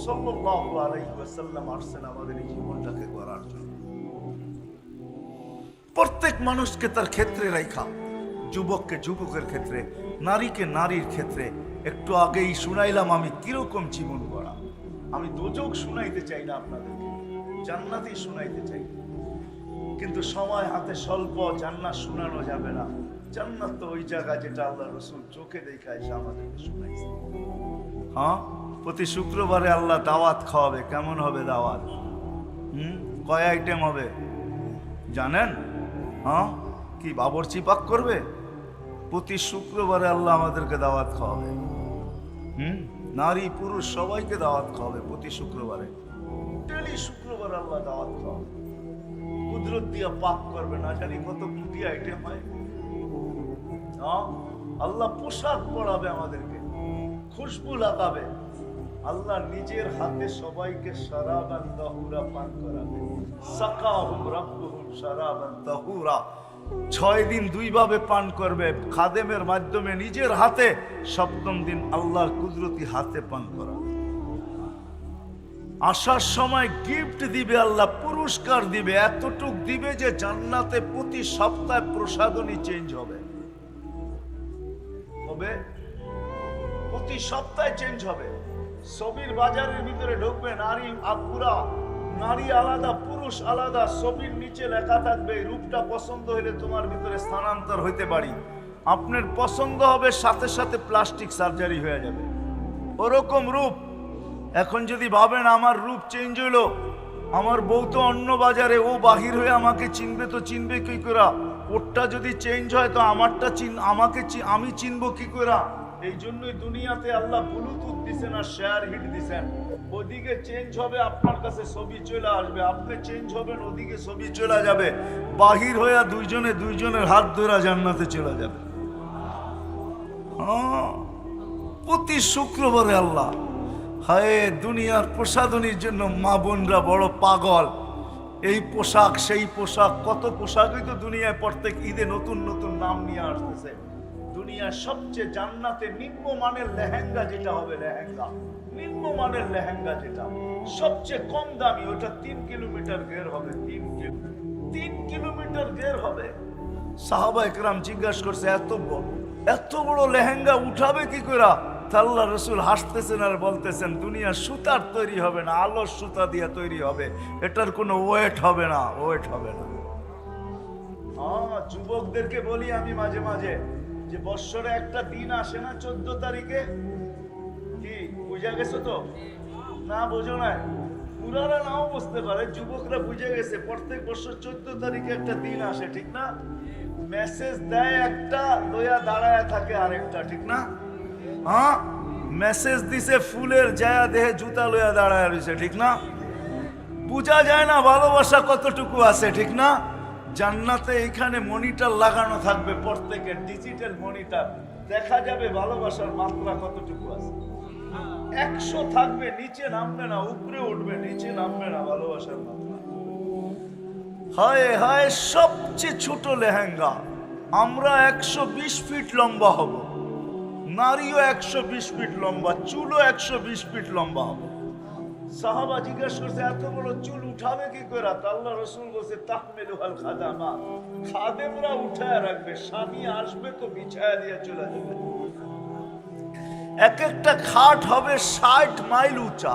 সাল্লাল্লাহু আলাইহি ওয়াসাল্লাম আসছেন আমাদের এই জীবনটাকে গড়ার জন্য। প্রত্যেক মানুষকে তার ক্ষেত্রে রাখা, যুবককে যুবকের ক্ষেত্রে, নারীকে নারীর ক্ষেত্রে। একটু আগেই শুনাইলাম আমি কিরকম জীবন গড়া। আমি দোজক শুনাইতে চাই না আপনাদেরকে, জান্নাতই শুনাইতে চাই। কিন্তু সময় হাতে স্বল্প, জান্নাত শোনানো যাবে না। জান্নাত তো ওই জায়গা যেটা আল্লাহ রাসূল চোখে দেখা এসে আমাদেরকে শুনাইছে। হ্যাঁ, প্রতি শুক্রবারে আল্লাহ দাওয়াত খাওয়াবে। কেমন হবে দাওয়াত? কয় আইটেম হবে জানেন? হ্যাঁ, কি বাবরচি পাক করবে? প্রতি শুক্রবারে আল্লাহ আমাদেরকে দাওয়াত খাওয়াবে। নারী পুরুষ সবাইকে দাওয়াত খাওয়াবে প্রতি শুক্রবারে। ডেলি শুক্রবারে আল্লাহ দাওয়াত খাওয়াবে, কুদরত দিয়া পাক করবে। না জানি কত কোটি আইটেম হয়। আল্লাহ পোশাক পরাবে আমাদেরকে, খুশবু লাগাবে। আল্লাহ নিজের হাতে সবাইকে শারাবান তাহুরা পান করাবে। সাকাহুম রাব্বুহুম শারাবান তাহুরা। 6 দিন 2 ভাবে পান করবে, খাদেমের মাধ্যমে নিজের হাতে। 7ম দিন আল্লাহর কুদরতি হাতে পান করাবে। আসার সময় গিফট দিবে আল্লাহ, পুরস্কার দিবে, এতটুক দিবে যে জান্নাতে প্রতি সপ্তাহে প্রসাদনী চেঞ্জ হবে। প্রতি সপ্তাহে চেঞ্জ হবে। ছবির বাজারের ভিতরে ঢুকবে, নারী আপুরা, নারী আলাদা পুরুষ আলাদা, ছবির নিচে লেখা থাকবে রূপটা পছন্দ হইলে তোমার ভিতরে স্থানান্তর হইতে পারি। আপনার পছন্দ হবে, সাথে সাথে প্লাস্টিক সার্জারি হয়ে যাবে, ওরকম রূপ। এখন যদি ভাবেন আমার রূপ চেঞ্জ হইলো, আমার বউ তো অন্য বাজারে, ও বাহির হয়ে আমাকে চিনবে, তো চিনবে কি করে? ওরটা যদি চেঞ্জ হয় তো আমারটা আমি চিনবো কি করে? এই জন্যই দুনিয়াতে আল্লাহ ব্লুটুথ দিছেন আর শেয়ার হিট দিছেন। ওদিকে চেঞ্জ হবে, আপনার কাছে ছবি চলে আসবে, আপনি চেঞ্জ হবেন, ওদিকে ছবি চলে যাবে, বাহির হয়ে দুইজনের হাত ধরে জান্নাতে চলে যাবে। প্রতি শুক্রবারে আল্লাহ, হায় দুনিয়ার প্রসাধনীর জন্য মা বোনরা বড় পাগল। এই পোশাক সেই পোশাক, কত পোশাকই তো দুনিয়ায় প্রত্যেক ঈদে নতুন নতুন নাম নিয়ে আসতেছে। দুনিয়ার সবচেয়ে জান্নাতে নিম্নমানের লেহেঙ্গা যেটা হবে, লেহেঙ্গা নিম্নমানের লেহেঙ্গা যেটা সবচেয়ে কম দামি, ওটা 3 কিলোমিটার গের হবে। 3 কিলোমিটার গের হবে। সাহাবা একরাম জিজ্ঞাসা করছে, এত বড় লেহেঙ্গা উঠাবে কি করে? আল্লাহ রসুল হাসতেছেন আর বলতেছেন, দুনিয়া সুতার তৈরি হবে না, আলোর সুতা দিয়ে তৈরি হবে, এটার কোনো ওয়েট হবে না, ওয়েট হবে না। যুবকদেরকে বলি আমি মাঝে মাঝে যে বৎসরে একটা দিন আসে না 14 তারিখে, কি বুঝা গেছো তো? না বোঝো না, পুরারা নাও বুঝতে পারে, যুবকরা বুঝে গেছে। প্রত্যেক বছর 14 তারিখে একটা দিন আসে, ঠিক না? মেসেজ দেয় একটা, লইয়া দাঁড়ায় থাকে আরেকটা, ঠিক না? মেসেজ দিছে ফুলের, জায়া দেহে জুতা লইয়া দাঁড়ায় রয়েছে, ঠিক না? বুঝা যায় না ভালোবাসা কতটুকু আছে, ঠিক না? জান্নাতে এখানে মনিটর লাগানো থাকবে, প্রত্যেকের ডিজিটাল মনিটর, দেখা যাবে ভালোবাসার মাত্রা কতটুকু আছে। 100 থাকবে, নিচে নামবে না, উপরে উঠবে, নিচে নামবে না ভালোবাসার মাত্রা। হায় হায়, সবচেয়ে ছোট লেহেঙ্গা, আমরা 120 ফিট লম্বা হব, নারীও 120 ফিট লম্বা, চুলও 120 ফিট লম্বা হবে। সাহাবা জিজ্ঞাসা করছে, এত বড় চুল উঠাবে কি করে? আল্লাহ রসুল বলছে, তাহমিলুল খাদামা, খাদেমরা উঠায় রাখবে, স্বামী আসবে তো বিছায়া দিয়ে চলে যাবে। এক একটা খাট হবে 60 মাইল উঁচা।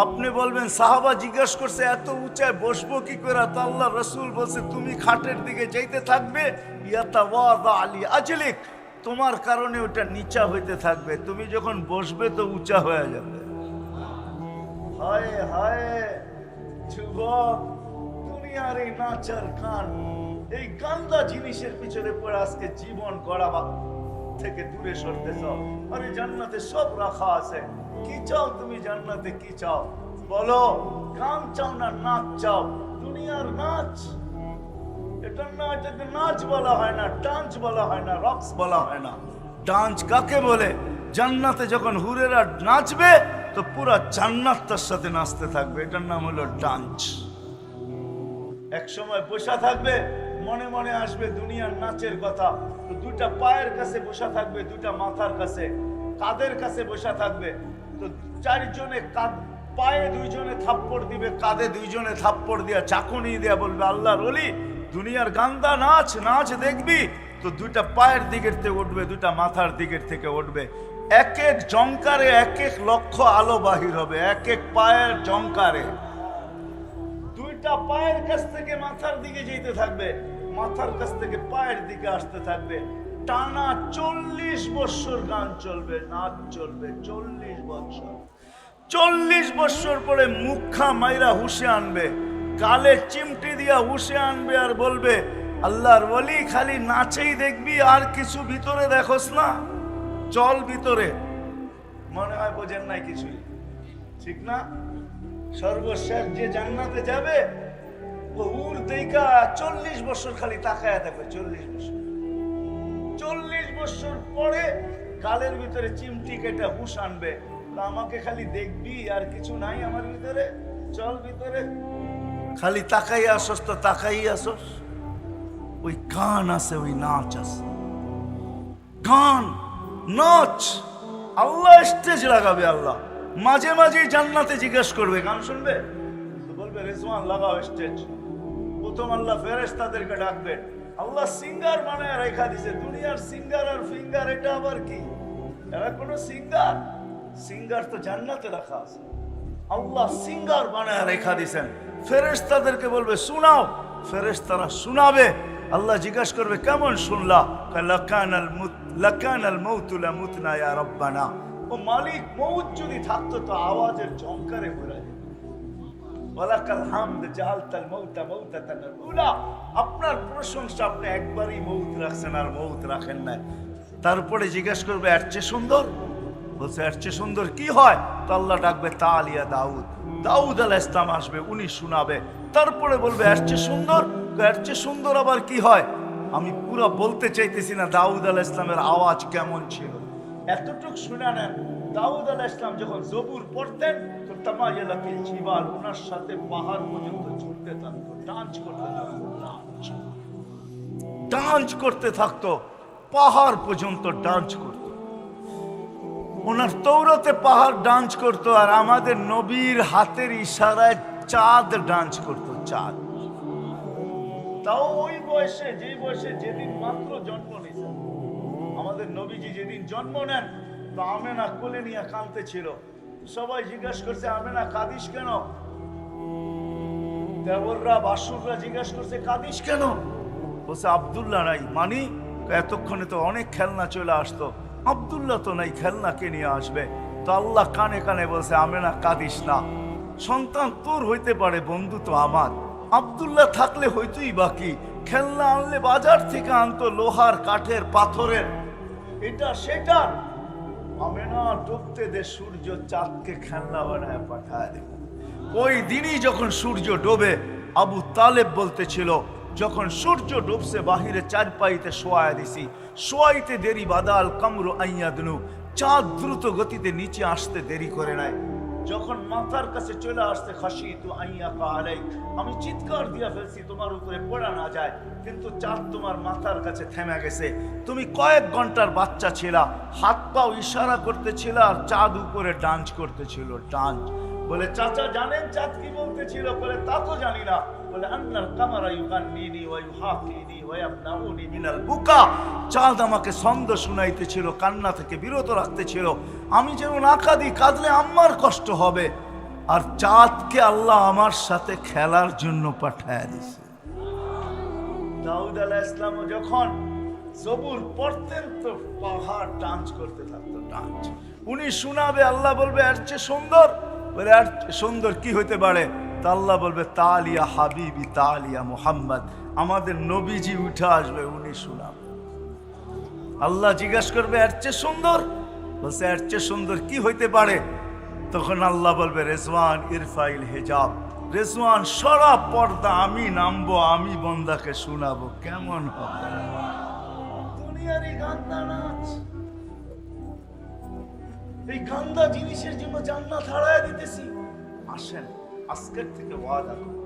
আপনি বলবেন, সাহাবা জিজ্ঞাসা করছে, এত উঁচায় বসবো কি করে? আল্লাহ রসুল বলছে, তুমি খাটের দিকে যাইতে থাকবে, ইয়াতাওয়াদা আলী আজলিক, তোমার কারণে ওটা নিচা হইতে থাকবে, তুমি যখন বসবে তো উঁচা হয়ে যাবে। হায় হায় যুবক, দুনিয়ার এই নাচার গান, এই গান্দা জিনিসের পিছনে পড়ে আজকে জীবন গড়া থেকে দূরে সরতেছ। আরে জান্নাতে সব রাখা আছে, কি চাও তুমি জান্নাতে? কি চাও বলো? গান চাও না নাচ চাও? দুনিয়ার নাচ, এটা না, এটাকে নাচ বলা হয় না, ডান্স বলা হয় না, রক্স বলা হয় না। ডান্স কাকে বলে? জান্নাতে যখন হুরেরা নাচবে তো পুরা জান্নাত তার সাথে নাচতে থাকবে, এটার নাম হলো ডান্স। এক সময় বসা থাকবে, মনে মনে আসবে দুনিয়ার নাচের কথা, তো দুইটা পায়ের কাছে বসা থাকবে, দুইটা মাথার কাছে, কাদের কাছে বসা থাকবে, তো চারজনে পায়ে দুইজনে থাপ্পড় দিবে, কাঁধে দুইজনে থাপ্পড় দিয়া চাকুনি দিয়া বলবে, আল্লাহর ওলি দুনিয়ার গান্দা নাচ, নাচ দেখবি? তো দুইটা পায়ের দিকের থেকে উঠবে, দুইটা মাথার দিকের থেকে উঠবে, এক এক জঙ্কারে 1 লক্ষ আলো বাহির হবে, এক এক পায়ের জঙ্কারে। দুইটা পায়ের কাছ থেকে মাথার দিকে যেতে থাকবে, মাথার কাছ থেকে পায়ের দিকে আসতে থাকবে, টানা 40 বছর গান চলবে, নাচ চলবে, 40 বছর। 40 বছর পরে মুখা মাইরা হুশে আনবে, গালে চিমটি দিয়া হুশে আনবে, আর বলবে, আল্লাহর ওলি খালি নাচেই দেখবি, আর কিছু ভিতরে দেখোস না, চল ভিতরে। মনে হয় বোঝেন নাই কিছুই, ঠিক না? সর্বশেষ যে জান্নাতে যাবে, ও উর দেখা 40 বছর খালি তাকায়া থাকবে, 40 বছর। 40 বছর পরে গালের ভিতরে চিমটি কেটে হুশ আনবে, আমাকে খালি দেখবি, আর কিছু নাই আমার ভিতরে, চল ভিতরে। খালি তাকাই আসস তো তাকাই আসস। ওই গান আছে, ওই নাচ আছে, গান নাচ। আল্লাহ স্টেজ লাগাবে, আল্লাহ মাঝে মাঝে জান্নাতে জিজ্ঞেস করবে, গান শুনবে তো বলবে, রেজওয়ান লাগাও স্টেজ। প্রথম আল্লাহ ফেরেশতাদেরকে ডাকবে, আল্লাহ সিঙ্গার বানায় রেখা দিছে, দুনিয়ার সিঙ্গার আর ফিঙ্গার, এটা আবার কি? এরা কোনো সিঙ্গার? সিঙ্গার তো জান্নাতে রাখা আছে, আল্লাহ সিঙ্গার বানায় রেখা দিছেন। ফেরেশতাদেরকে বলবে, শোনাও, ফেরেশতারা শোনাবে। আল্লাহ জিজ্ঞাসা করবে, কেমন শুনলা? লাকানাল মাউতু লামুতনা ইয়া রাব্বানা। ও মালিক, মউত যদি থাকতো তো আওয়াজের ঝংকারে ভরে যেত। ওয়ালাকাল হামদ জাআলতাল মাউতা মাউতাতান উলা। আপনার প্রশংসা, আপনি একবারই মউত রাখছেন আর মউত রাখেন না। তারপরে জিজ্ঞাসা করবে, এর চেয়ে সুন্দর? বলছে এর চেয়ে সুন্দর কি হয়? তো আল্লাহ ডাকবে তালিয়া দাউদ, দাউদ আলাইহিস সালাম আসবে, উনি শোনাবে। তারপরে বলবে এর চেয়ে সুন্দর, এর চেয়ে সুন্দর আবার কি হয়? আমি পুরো বলতে চাইতেছি না দাউদ আলাইহিস সালামের আওয়াজ কেমন ছিল, এতটুক শুনে নেন। দাউদ আলাইহিস সালাম যখন জবুর পড়তেন তো তামায়ালাতিল জিবাল, ওনার সাথে পাহাড় পর্যন্ত ছুটতে থাকতো, ডান্স করতে থাকতো, ডান্স করতে থাকতো, পাহাড় পর্যন্ত ডান্স করত। ওনার তৌরাতে পাহাড় ডান্স করত, আর আমাদের নবীর হাতের ইশারায় চাঁদ ডান্স করত, চাঁদ। তাও ওই বয়সে, যে বয়সে যেদিন মাত্র জন্ম নিয়েছেন আমাদের নবীজি, যেদিন জন্ম নেন তো আমেনা কোলে নিয়ে কাঁদতে ছিল। সবাই জিজ্ঞাসা করছে আমেনা কাঁদিস কেন? দেবররা বাসুররা জিজ্ঞাসা করছে কাঁদিস কেন? বলছে আব্দুল্লাহ নাই। মানি এতক্ষণে তো অনেক খেলনা চলে আসতো, আব্দুল্লাহ তো নাই, খেলনা কে নিয়ে আসবে? তো আল্লাহ কানে কানে বলছে আমেনা কাঁদিস না, সন্তান তোর হইতে পারে, বন্ধু তো আমার। আব্দুল্লাহ থাকলে হইতোই বাকি, খেলনা আনলে বাজার থেকে আনতো লোহার, কাঠের, পাথরের, এটা সেটা। আমেনা ডুবতে দে সূর্য, চাঁদকে খেলনা বানায় পাঠায় দেব। ওই দিনই যখন সূর্য ডোবে, আবু তালেব বলতেছিল যখন সূর্য ডুবছে বাহিরে চারপাইতে শোয়া দিছি, শোয়াইতে দেরি বাদাল কামরু আইয়াদনু, চাঁদ দ্রুত গতিতে নিচে আসতে দেরি করে নাই। যখন মাথার কাছে চলে আসতে খাসিতু আইয়াকা আলাই, আমি চিৎকার দিয়া ফেলছি তোমার উপরে পড়া না যায়, কিন্তু চাঁদ তোমার মাথার কাছে থেমে গেছে। তুমি কয়েক ঘন্টার বাচ্চা ছিলা, হাত পাও ইশারা করতেছিল, আর চাঁদ উপরে ডান্স করতেছিল, ডান্স। বলে চাচা জানেন চাঁদ কি বলতেছিল? বলে তা তো জানি না। বলে আন্নাল কামারা ইউগান্নিনি ওয়া ইউহাকিনি ওয়া ইয়ামনাউনি মিনাল বুকা, চাঁদ আমাকে ছন্দ শুনাইতেছিল, কান্না থেকে বিরত রাখতেছিল, আমি যেন না কাঁদি, কাঁদলে আমার কষ্ট হবে। আর চাঁদকে আল্লাহ আমার সাথে খেলার জন্য পাঠায় দিয়েছে। দাউদ আলাইহিস সালাম যখন জবুর পড়তেন তো পাহাড় ডান্স করতে থাকতো, ডান্স। উনি শোনাবে, আল্লাহ বলবে এর চেয়ে সুন্দর। বলে আর সুন্দর কি হইতে পারে? তা আল্লাহ বলবে তালিয়া হাবিবি তালিয়া মুহাম্মদ, আমাদের নবীজি উঠে আসবে, উনি শোনাবে। আল্লাহ জিজ্ঞাসা করবে এর চেয়ে সুন্দর? বলছে এর চেয়ে সুন্দর কি হইতে পারে? তখন আল্লাহ বলবে রেজওয়ান ইরফাইল হিজাব, রেজওয়ান সরা পর্দা, আমি নামবো, আমি বন্দাকে শোনাবো। কেমন হবে? দুনিয়ারই গান্দা নাচ, এই গান্দা জিনিসের জন্য জান্নাত হারায় দিতেছি। আসেন আজকের থেকে ওয়াদা করব,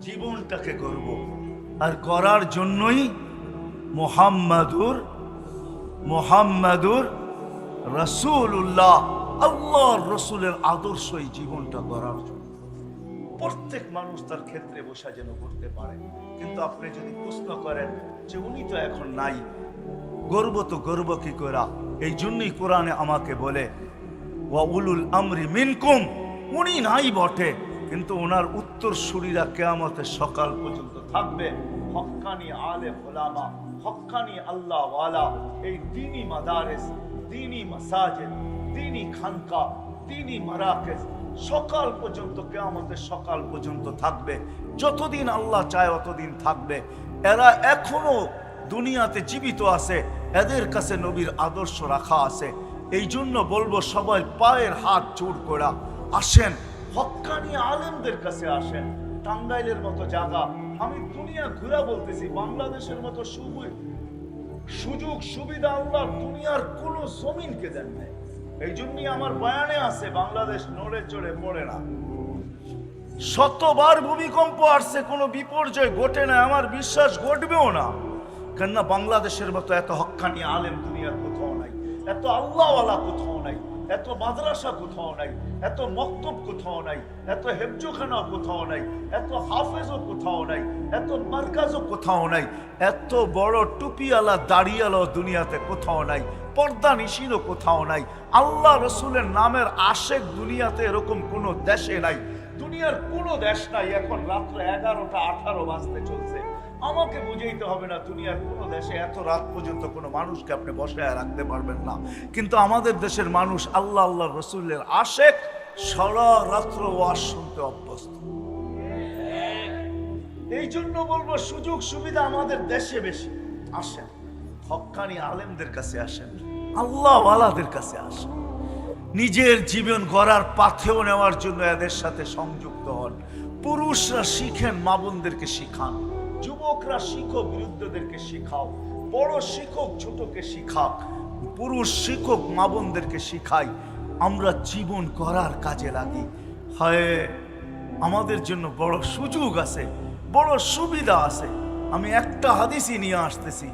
জীবনটাকে করব, আর করার জন্যই মুহাম্মাদুর রাসূলুল্লাহ, আল্লাহর রসুলের আদর্শই জীবনটা করার জন্য। প্রত্যেক মানুষ তার ক্ষেত্রে বসা যেন করতে পারে। কিন্তু আপনি যদি প্রশ্ন করেন যে উনি তো এখন নাই, গর্ব তো গর্ব কি করা? এই জন্যই কোরআনে আমাকে বলে ওয়া উলুল আমরি মিনকুম, উনি নাই বটে, কিন্তু ওনার উত্তরসূরিরা কিয়ামতের সকাল পর্যন্ত থাকবে। হক্কানি আলেম ওলামা, হক্কানি আল্লাহ ওয়ালা, এই দ্বীনি মাদারেস, দ্বীনি মাসাজিদ, দ্বীনি খানকা, দ্বীনি মারাকেজ সকাল পর্যন্ত, কিয়ামতের সকাল পর্যন্ত থাকবে। যতদিন আল্লাহ চায় অতদিন থাকবে। এরা এখনো দুনিয়াতে জীবিত আছে, এদের কাছে নবীর আদর্শ রাখা আছে। এই জন্য বলবো সবাই পায়ের হাত জোড় করা আসেন, হক্কানি আলেমদের কাছে আসেন। টাঙ্গাইলের মতো জায়গা, আমি দুনিয়া ঘুরা বলতেছি, বাংলাদেশের মতো সুযোগ সুবিধা আল্লাহ দুনিয়ার কোনো জমিনকে দেন নাই। এই জন্যই আমার বয়ানে আছে বাংলাদেশ নড়ে চড়ে পড়ে না। শতবার ভূমিকম্প আসছে, কোনো বিপর্যয় ঘটে না, আমার বিশ্বাস ঘটবেও না। কেননা বাংলাদেশের মতো এত হক্কানি আলেম দুনিয়ার কোথাও নাই, এত আল্লাহওয়ালা কোথাও নাই, এত মাদ্রাসা কোথাও নাই, এত মক্তব কোথাও নাই, এত হেফজখানা কোথাও নাই, এত হাফেজও কোথাও নাই, এত মার্কাজও কোথাও নাই, এত বড় টুপিওয়ালা দাড়িওয়ালা দুনিয়াতে কোথাও নাই, পর্দা নিশিনও কোথাও নাই। আল্লাহ রসুলের নামের আশেক দুনিয়াতে এরকম কোনো দেশে নাই, দুনিয়ার কোনো দেশ নাই। এখন রাত্র 11টা 18 বাজতে চলছে, আমাকে বুঝাইতে হবে না দুনিয়ার কোনো দেশে এত রাত পর্যন্ত কোনো মানুষকে আপনি বসায় রাখতে পারবেন না। কিন্তু আমাদের দেশের মানুষ আল্লাহ আল্লাহ রসুলের আশেক, সারা রাত্র ওয়াজ শুনতে অভ্যস্ত। এই জন্য বলবো সুযোগ সুবিধা আমাদের দেশে বেশি। আসেন হক্কানি আলেমদের কাছে আসেন, আল্লাহওয়ালাদের কাছে আসেন। নিজের জীবন গড়ার পাথেও নেওয়ার জন্য এদের সাথে সংযুক্ত হন। পুরুষরা শিখেন, মা বোনদেরকে শিখান। যুবকরা শিখো, বিরুদ্ধদেরকে শিখাও। বড় শিক্ষক ছোটকে শিখাক, পুরুষ শিক্ষক মা বোনদেরকে শিখাই। আমরা জীবন গড়ার কাজে লাগি। হয় আমাদের জন্য বড় সুযোগ আছে, বড় সুবিধা আছে। আমি একটা হাদিসই নিয়ে আসতেছি।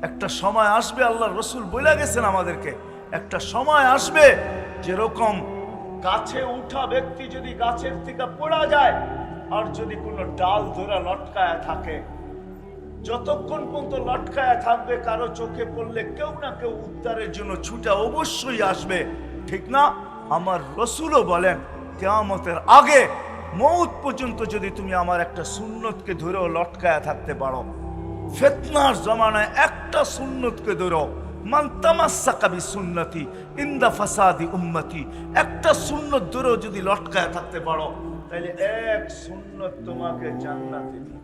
একটা সময় আসবে, আল্লাহ রসুল বলে গেছেন আমাদেরকে, একটা সময় আসবে যেরকম গাছে উঠা ব্যক্তি যদি গাছের থেকে পড়া যায় আর যদি কোনো ডাল ধরে লটকায়া থাকে, যতক্ষণ পর্যন্ত লটকায়া থাকবে কারো চোখে পড়লে কেউ না কেউ উদ্ধারের জন্য ছুটে অবশ্যই আসবে, ঠিক না? আমার রসুলও বলেন কিয়ামতের আগে মৌত পর্যন্ত যদি তুমি আমার একটা সুন্নতকে ধরেও লটকায়া থাকতে পারো, ফিতনার জমানায় একটা সুন্নতকে ধরো, মান তামাসসাকা বিসুন্নতি ইনদা ফাসাদি উম্মতি, একটা সুন্নত ধরেও যদি লটকায়া থাকতে পারো, তাহলে এক সুন্নত তোমাকে জান্নাতে দিবে।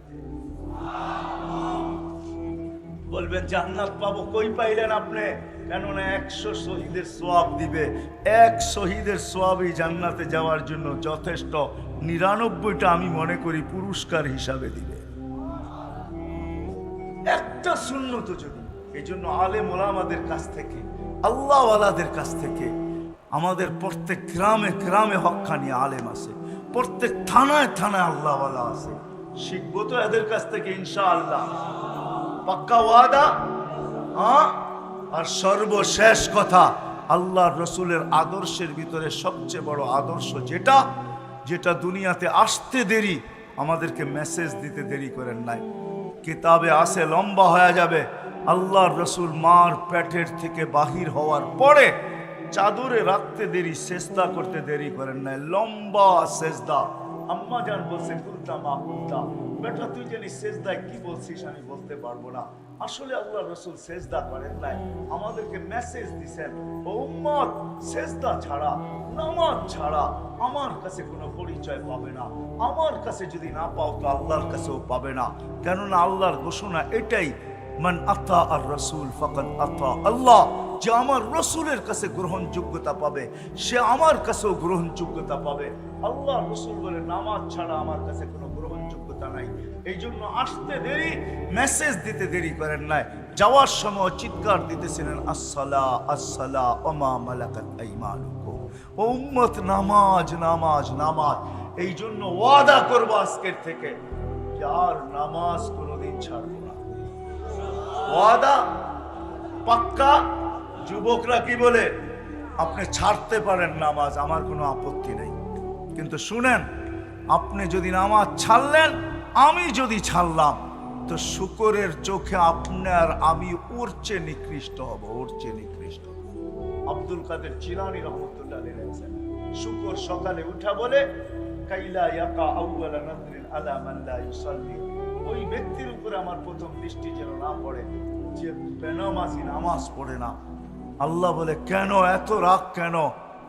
বলবেন জান্নাত পাবো, কই পাইলেন আপনি? কেননা 100 শহীদের সওয়াব দিবে। এক শহীদের সওয়াবই জান্নাতে যাওয়ার জন্য যথেষ্ট। 99টা আমি মনে করি পুরস্কার হিসাবে দিবে, একটা সুন্নত যদি। এই জন্য আলেম ওলামাদের কাছ থেকে, আল্লাহওয়ালাদের কাছ থেকে, আমাদের প্রত্যেক গ্রামে গ্রামে হক্কানি আলেম আছে, প্রত্যেক থানায় থানায় আল্লাহওয়ালা আছে। শিখবো তো এদের কাছ থেকে ইনশাআল্লাহ, পাক্কা ওয়াদা। আর সর্বশেষ কথা, আল্লাহ রসুলের আদর্শের ভিতরে সবচেয়ে বড় আদর্শ যেটা, যেটা দুনিয়াতে আসতে দেরি, আমাদেরকে মেসেজ দিতে দেরি করেন নাই। কিতাবে আছে, লম্বা হয়ে যাবে। আল্লাহ রসুল মার পেটের থেকে বাহির হওয়ার পরে চাদরে রাখতে দেরি, সেজদা করতে দেরি করেন নাই, লম্বা সেজদা। আম্মা জান বলছে কুলতা মা কুলতা, বেটা তুই জানি সেজদায় কি বলছিস আমি বলতে পারবো না। আসলে আল্লাহ রসুল সেজদা করেন নাই, আমাদেরকে মেসেজ দিছেন, ও উম্মত সেজদা ছাড়া, নামাজ ছাড়া আমার কাছে কোনো পরিচয় পাবে না। আমার কাছে যদি না পাও তো আল্লাহর কাছেও পাবে না। কেননা আল্লাহর ঘোষণা এটাই, মান আতা আর রসুল ফাকাদ আতা আল্লাহ, যে আমার রসুলের কাছে গ্রহণযোগ্যতা পাবে সে আমার কাছেও গ্রহণযোগ্যতা পাবে। আল্লাহ রসুল বলে নামাজ ছাড়া আমার কাছে কোনো গ্রহণযোগ্যতা নাই। এই জন্য আসতে দেরি, মেসেজ দিতে দেরি করেন নাই। যাওয়ার সময় চিৎকার দিতেছিলেন, আসসালা আসসালা ওমা মালাকাত আইমানুকুম, ও উম্মত নামাজ নামাজ নামাজ। এই জন্য ওয়াদা করবো আজকের থেকে যে আর নামাজ কোনোদিন ছাড়বো না। ওয়াদা পাক্কা। যুবকরা কি বলে, আপনি ছাড়তে পারেন নামাজ, আমার কোনো আপত্তি নেই, কিন্তু শুনেন, আপনি যদি নামাজ ছাড়লেন, আমি যদি ছাড়লাম, তো শুকরের চোখে আপনি আর আমি ওর চেয়ে নিকৃষ্ট হব, ওর চেয়ে নিকৃষ্ট। আব্দুল কাদের জিলানী রহমতুল্লাহ আলাইহি বলেছেন, শুকর সকালে উঠা বলে কাইলা ইয়াকা আউয়ালা নাদরিন আলা মান লা ইউসাল্লি, ওই ব্যক্তির উপরে আমার প্রথম দৃষ্টি যেন না পড়ে যে বেনামাজি, নামাজ পড়ে না। আল্লাহ বলে কেন এত রাগ কেন?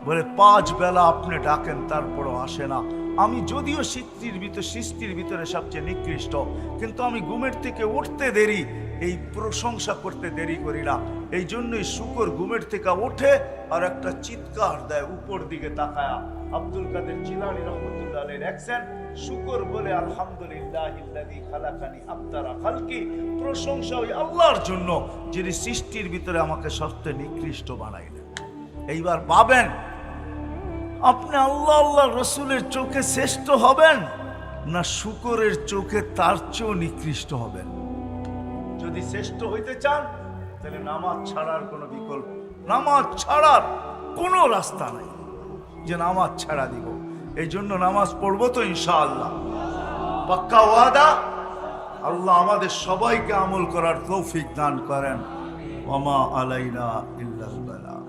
বলে 5 বেলা আপনি ডাকেন তারপরও আসে না। আমি যদিও সৃষ্টির ভিতরে সবচেয়ে নিকৃষ্ট, কিন্তু আমি ঘুমের থেকে উঠতে দেরি, এই প্রশংসা করতে দেরি করি না। এই জন্যই শুকর ঘুমের থেকে ওঠে আর একটা চিৎকার দেয় উপর দিকে তাকায়া। আব্দুল কাদের জিলানী রহমতুল্লাহ আলাইহি লেখেন, শুকর বলে আলহামদুলিল্লাহিল্লাযী খালাকানি আফতারা খালকি, প্রশংসা ওই আল্লাহর জন্য যিনি সৃষ্টির ভিতরে আমাকে সবচেয়ে নিকৃষ্ট বানাইলেন। এইবার ভাবেন, আপনি আল্লাহ আল্লাহ রসুলের চোখে শ্রেষ্ঠ হবেন না শুকরের চোখে তার চেয়েও নিকৃষ্ট হবেন? যদি শ্রেষ্ঠ হইতে চান তাহলে নামাজ ছাড়ার কোনো বিকল্প, নামাজ ছাড়ার কোনো রাস্তা নাই যে নামাজ ছাড়া দিব। এই জন্য নামাজ পড়বো তো ইনশাআল্লাহ, পাক্কা ওয়াদা। আল্লাহ আমাদের সবাইকে আমল করার তৌফিক দান করেন। ওমা আলাইনা ইল্লাল বালাগ।